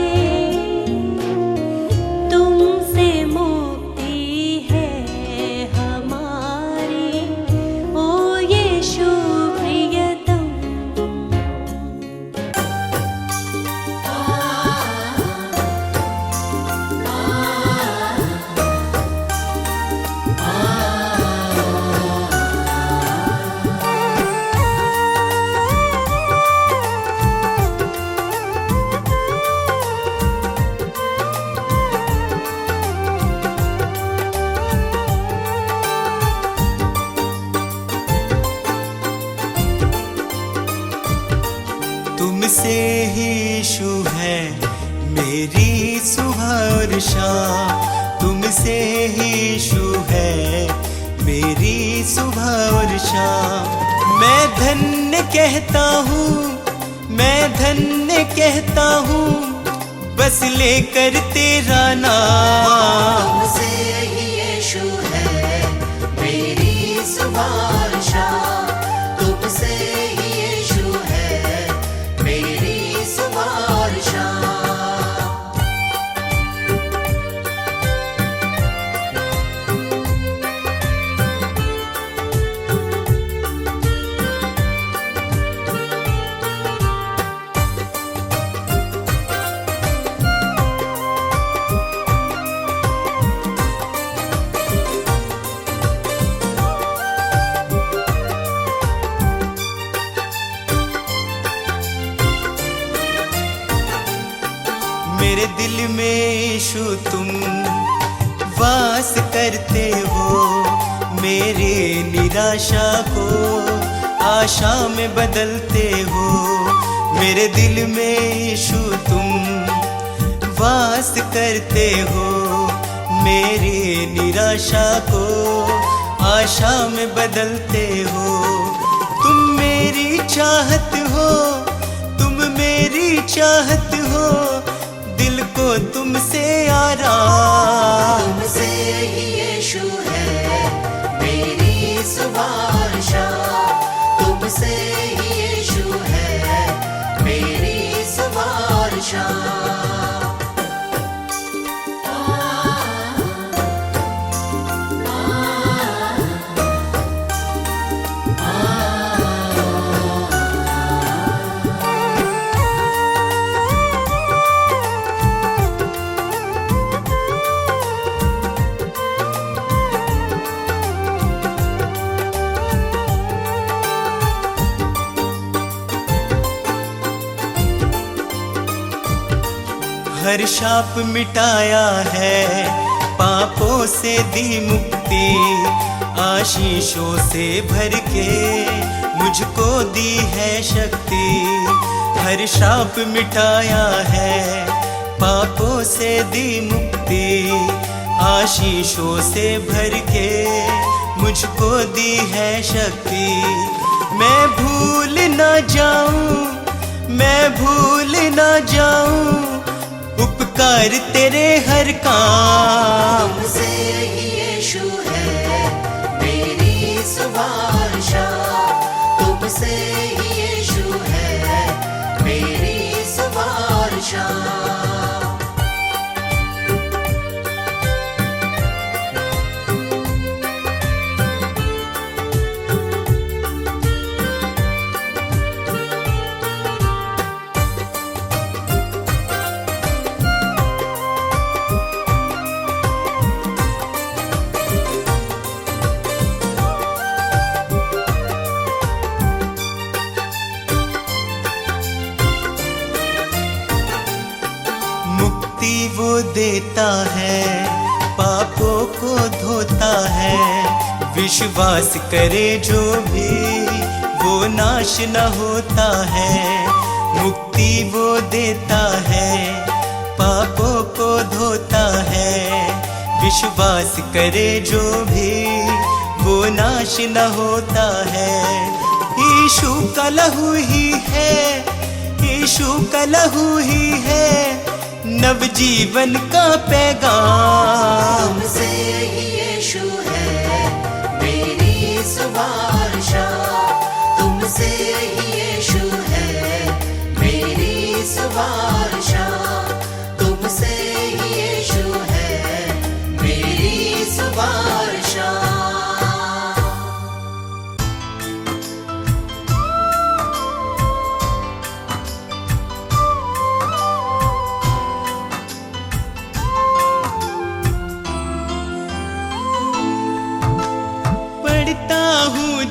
तुमसे मुक्ति है हमारी ओ यीशु प्रियतम। तुमसे ही यीशु है मेरी सुबह और शाम। तुमसे ही यीशु है मेरी सुबह और शाम। मैं धन्य कहता हूँ, मैं धन्य कहता हूँ, बस लेकर तेरा नाम। तुमसे ही यीशु है मेरी सुबह और शाम। तुमसे ही यीशु है मेरी सुबह और शाम। मेरे दिल में यीशु तुम वास करते हो। मेरे निराशा को आशा में बदलते हो। मेरे दिल में यीशु तुम वास करते हो। मेरी निराशा को आशा में बदलते हो। तुम मेरी चाहत हो, तुम मेरी चाहत हो, दिल को तुमसे आराम। तुमसे ही यीशु है मेरी सुबह और शाम। तुमसे ही यीशु है मेरी सुबह और शाम। हर शाप मिटाया है, पापों से दी मुक्ति, आशीषों से भर के मुझको दी है शक्ति। हर शाप मिटाया है, पापों से दी मुक्ति, आशीषों से भर के मुझको दी है शक्ति। मैं भूल ना जाऊं, मैं भूल ना जाऊं उपकार तेरे हर काम। तुमसे ही यीशु है मेरी सुबह और शाम। तुमसे ही यीशु है मेरी सुबह और शाम। देता है, पापों को धोता है। विश्वास करे जो भी वो नाश न होता है। मुक्ति वो देता है, पापों को धोता है। विश्वास करे जो भी वो नाश न होता है। यीशु का लहू ही है, यीशु का लहू ही है नवजीवन का पैगाम। तुमसे ही यीशु है मेरी सुवारशा, तुमसे ही यीशु है मेरी सुवारशा, तुमसे ही यीशु है मेरी सुवारशा।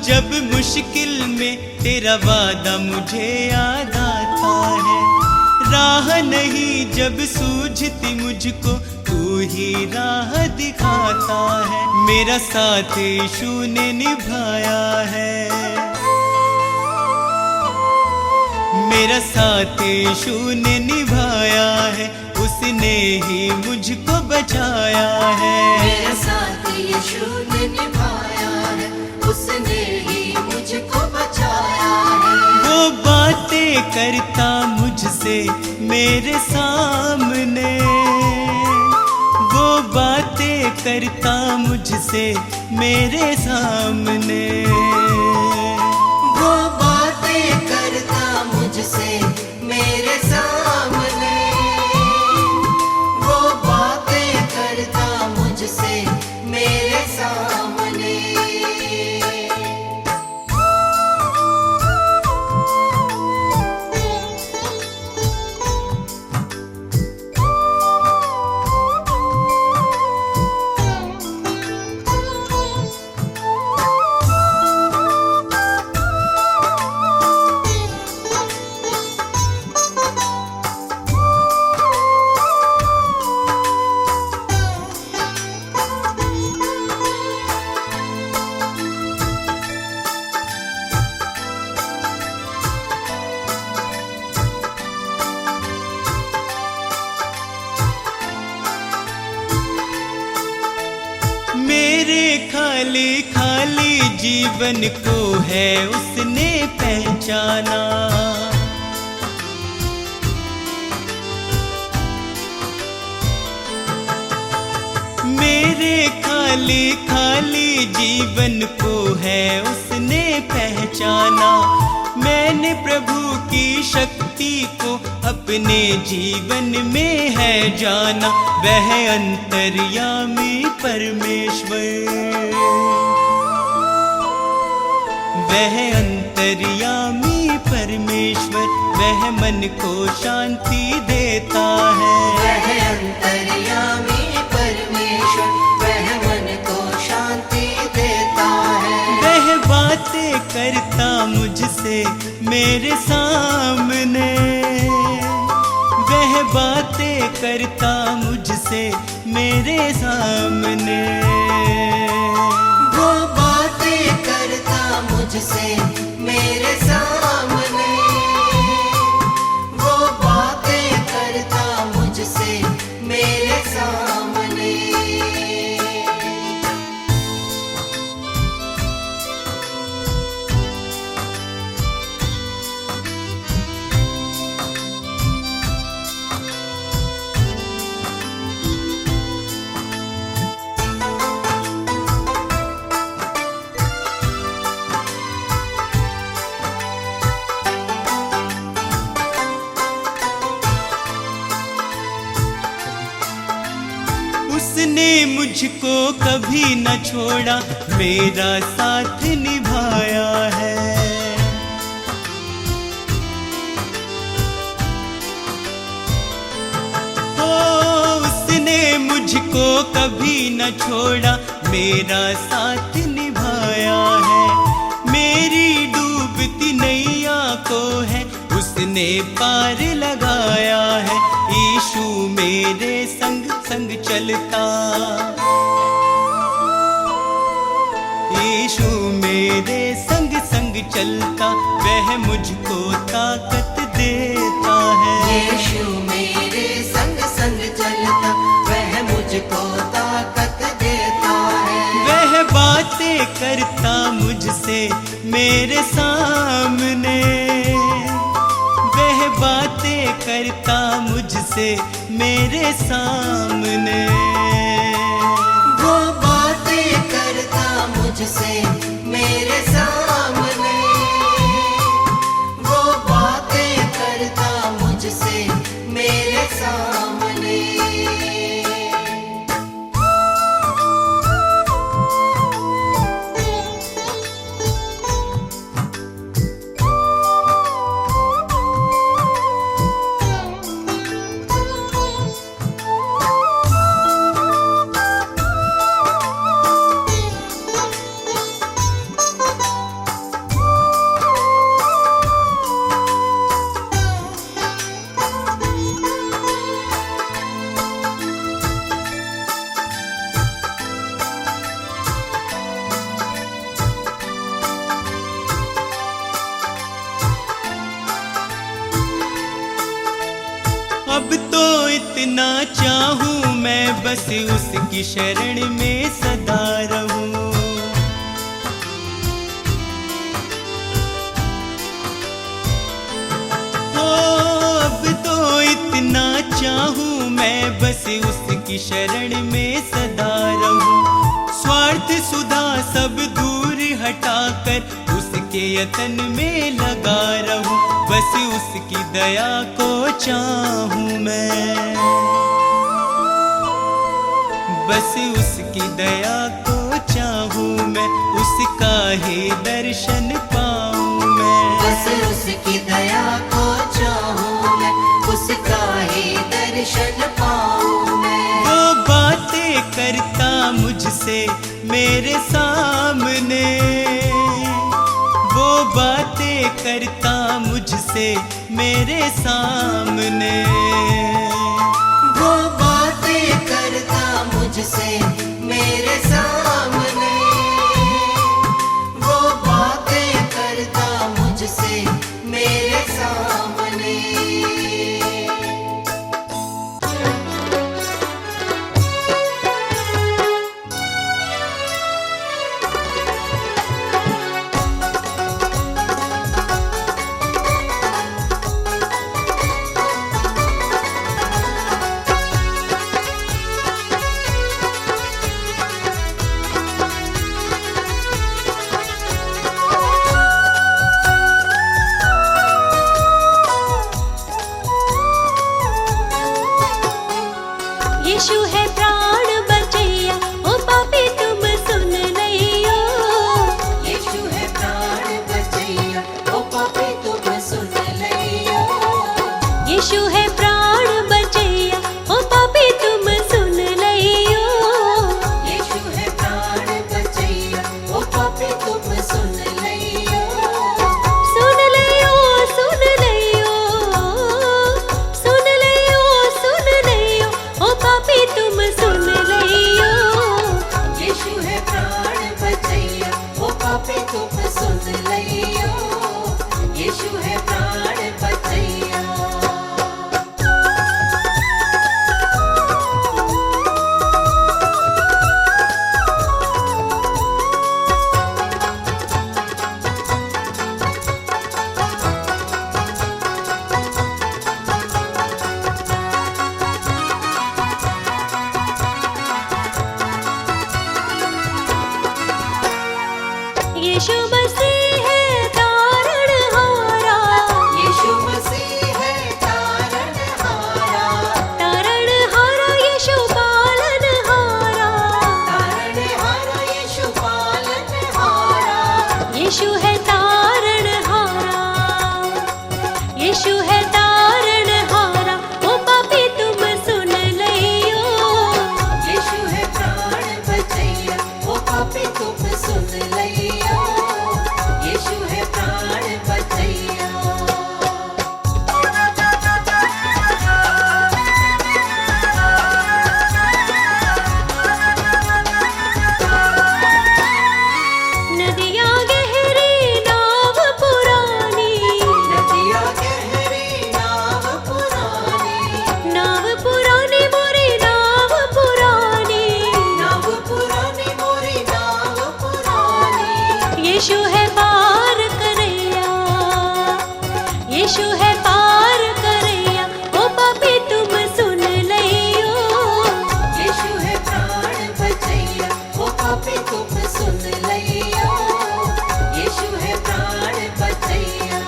जब मुश्किल में तेरा वादा मुझे याद आता है। राह नहीं जब सूझती मुझको तू ही राह दिखाता है। मेरा साथ यीशु ने निभाया है, मेरा साथ यीशु ने निभाया है। उसने ही मुझको बचाया है। मेरा साथ यीशु ने निभाया है, उसने ही मुझको बचाया है। वो बातें करता मुझसे मेरे सामने, वो बातें करता मुझसे मेरे सामने, वो बातें करता मुझसे मेरे सामने, वो बातें करता मुझसे मेरे सामने। मेरे खाली खाली जीवन को है उसने पहचाना। मेरे खाली खाली जीवन को है उसने पहचाना। मैंने प्रभु की शक्ति को अपने जीवन में है जाना। वह अंतर्यामी परमेश्वर, वह अंतर्यामी परमेश्वर, वह मन को शांति देता है। वह अंतर्यामी परमेश्वर, वह मन को शांति देता है। वह बातें करता मुझसे मेरे सामने, वह बातें करता मुझसे मेरे सामने, वो बातें करता मुझसे मेरे सामने, वो बातें करता मुझसे मेरे सामने। उसने मुझको कभी न छोड़ा, मेरा साथ निभाया है। ओ उसने मुझको कभी न छोड़ा, मेरा साथ निभाया है। मेरी डूबती नैया को है उसने पार लगाया है। यीशु मेरे संग संग चलता। यीशु मेरे संग संग चलता, वह मुझको ताकत देता है। यीशु मेरे संग संग चलता, वह मुझको ताकत देता है। वह बातें करता मुझसे मेरे सामने, वह बातें करता मुझसे मेरे सामने। वो बातें करता मुझसे मेरे सामने, वो बातें करता मुझसे मेरे सामने। अब तो इतना चाहूं मैं, बस उसकी शरण में सदा रहूं। ओ अब तो इतना चाहूं मैं, बस उसकी शरण में सदा रहूं। स्वार्थ सुधा सब दूर हटाकर उसके यतन में लगा रहूं। बस उसकी दया को चाहूं मैं, बस उसकी दया को चाहूं मैं, उसका ही दर्शन पाऊं मैं। बस उसकी दया को चाहूं मैं, उसका ही दर्शन पाऊं मैं। वो बातें करता मुझसे मेरे सामने, वो बातें करता मुझसे मेरे सामने। वो बातें करता मुझसे मेरे सामने, वो बातें करता मुझसे मेरे सामने। यीशु है पार करैया, ओ पापी तुम सुन लइयो। यीशु है प्राण बचैया, ओ पापी तुम सुन लइयो। यीशु है प्राण बचैया।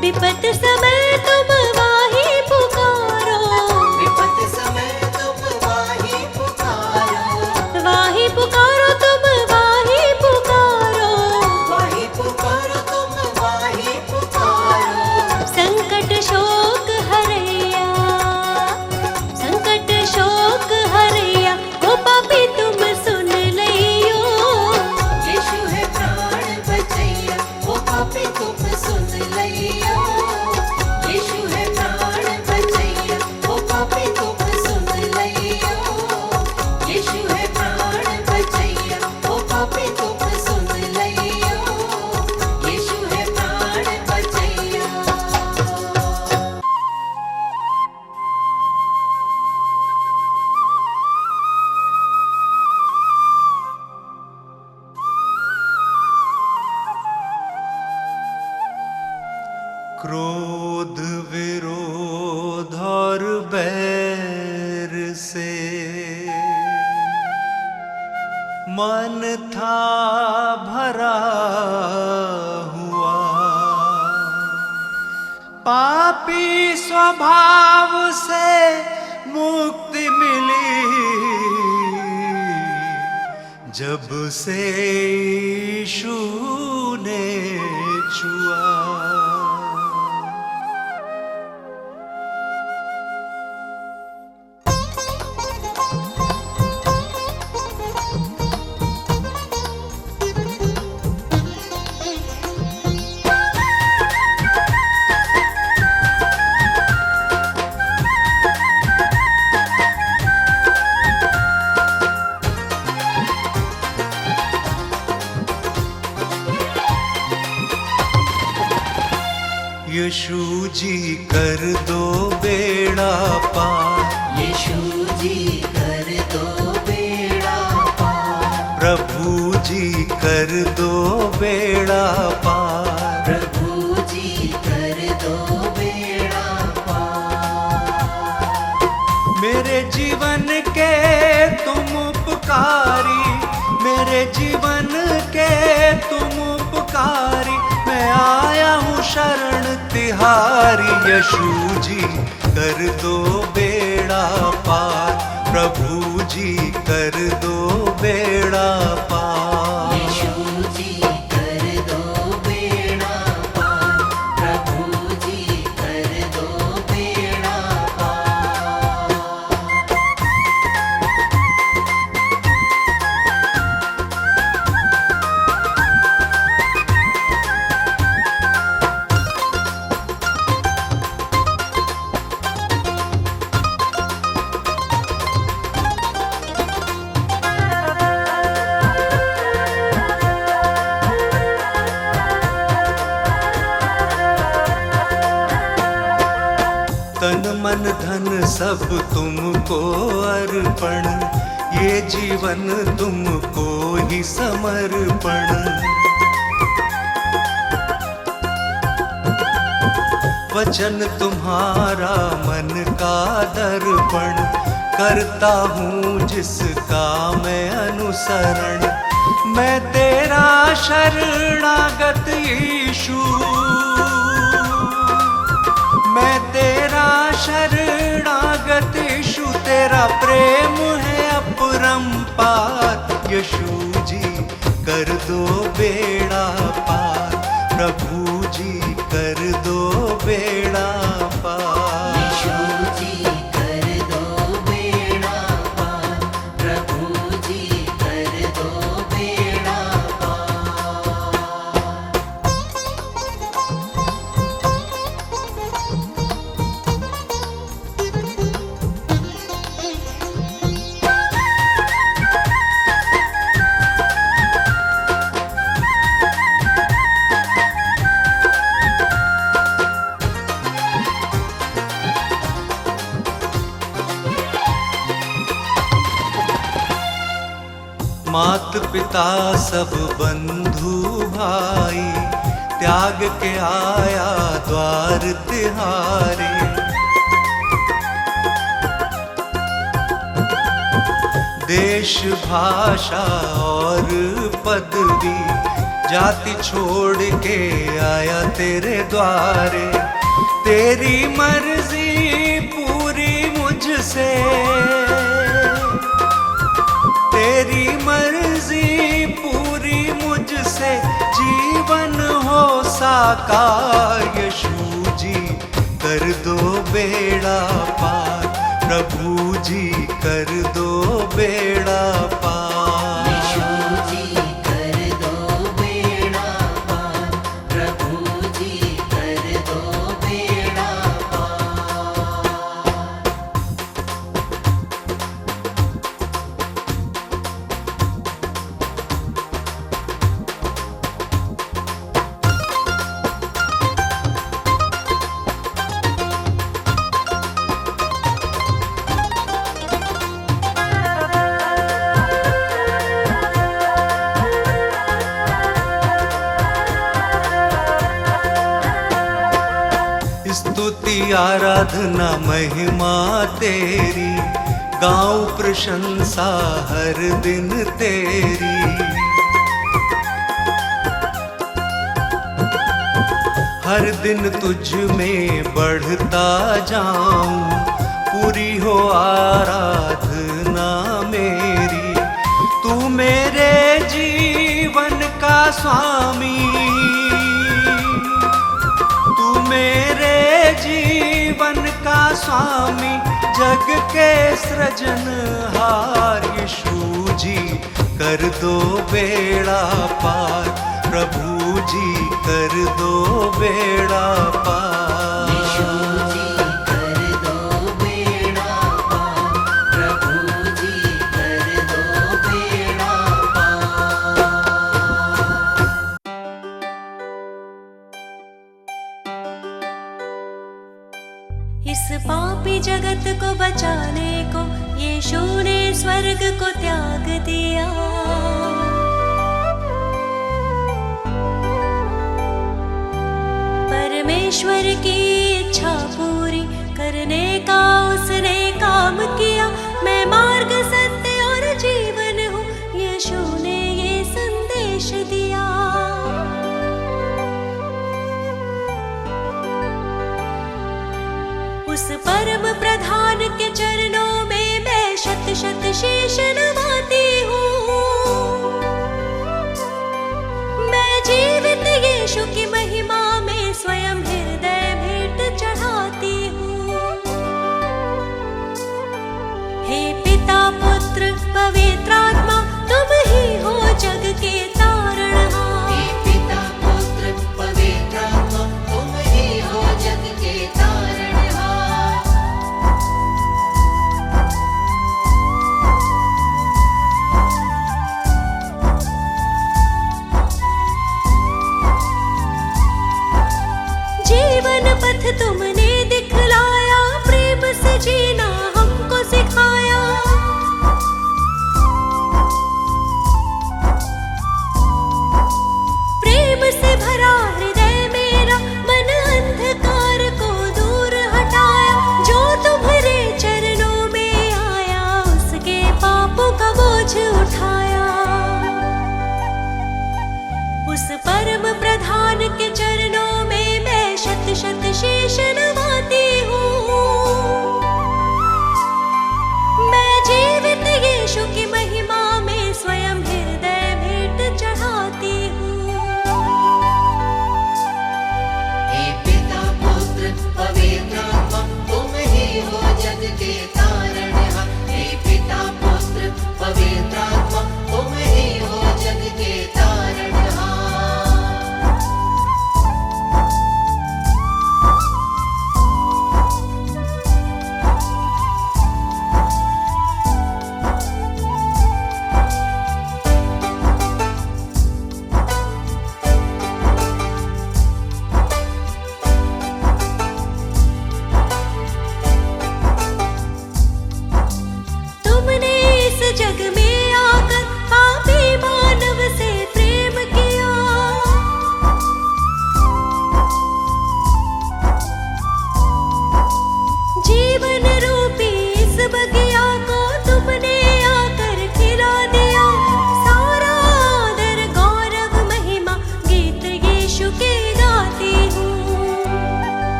विपत समय तुम वाही पुकारो, विपत्ति समय तुम वाही पुकारो, वाही पुकारो तुम वाही पुकारो। वाही पुकारो तुम वाही पुकारो। संकट शोक हरैया, संकट शोक हरैया, ओ पापी तुम सुन लइयो। यीशु है प्राण बचैया, ओ पापी तुम सुन लइयो। यीशु है प्राण बचैया, ओ पापी तुम सुन लइयो। यीशु है प्राण बचैया, ओ पापी तुम सुन लइयो। यीशु है प्राण बचैया। क्रोध विरोध और बैर से मन था भरा हुआ, पापी स्वभाव से मुक्ति मिली जब से यीशु ने छुआ। यीशु जी कर दो बेड़ा पार, यीशु जी कर दो बेड़ा पार। प्रभु जी कर दो बेड़ा पार, प्रभु जी कर दो बेड़ा पार। मेरे जीवन के तुम उपकारी, मेरे जीवन के तुम उपकारी, मैं आया हूँ शरण तिहारी। यीशु जी कर दो बेड़ा पार, प्रभु जी कर दो बेड़ा पार। यीशु जी कर दो बेड़ा पार। प्रभु जी कर दो बेड़ा पार। तन मन धन सब तुमको अर्पण, ये जीवन तुमको ही समर्पण। वचन तुम्हारा मन का दर्पण, करता हूँ जिसका मैं अनुसरण। मैं तेरा शरणागत यीशु, मैं तेरा शरणागत यीशु, तेरा प्रेम है अपरंपार। यीशु जी कर दो बेड़ा पार, प्रभु जी कर दो बेड़ा पार। यीशु जी कर दो बेड़ा पार। प्रभु जी कर दो बेड़ा पार। मात पिता सब बंधु भाई, त्याग के आया द्वार तिहारे। देश भाषा और पदवी, जाति छोड़ के आया तेरे द्वारे। तेरी मर्जी पूरी मुझसे, तेरी मर्जी पूरी मुझसे, जीवन हो साकार। यीशु जी कर दो बेड़ा पार, प्रभु जी कर दो बेड़ा पार। यीशु जी कर दो बेड़ा पार, प्रभु जी कर दो बेड़ा पार। स्तुति आराधना महिमा तेरी, गाऊं प्रशंसा हर दिन तेरी। हर दिन तुझ में बढ़ता जाऊं, पूरी हो आराधना मेरी। तू मेरे जीवन का स्वामी, तू मेरे जीवन का स्वामी, जग के सृजनहार। यीशु जी कर दो बेड़ा पार, प्रभु जी कर दो बेड़ा पार। यीशु जी कर दो बेड़ा पार, प्रभु जी कर दो बेड़ा पार। इस पापी जगत को बचाने को यीशु ने स्वर्ग को त्याग दिया। परमेश्वर की इच्छा पूरी करने का उसने काम किया। मैं मार्ग, सत्य और जीवन हूँ, यीशु ने ये संदेश दिया। उस परम प्रधान के चरणों में मैं शत शत शीश नवाती हूँ। मैं जीवित यीशु की महिमा में स्वयं हृदय भेंट चढ़ाती हूँ। हे पिता पुत्र पवित्र आत्मा, तुम ही हो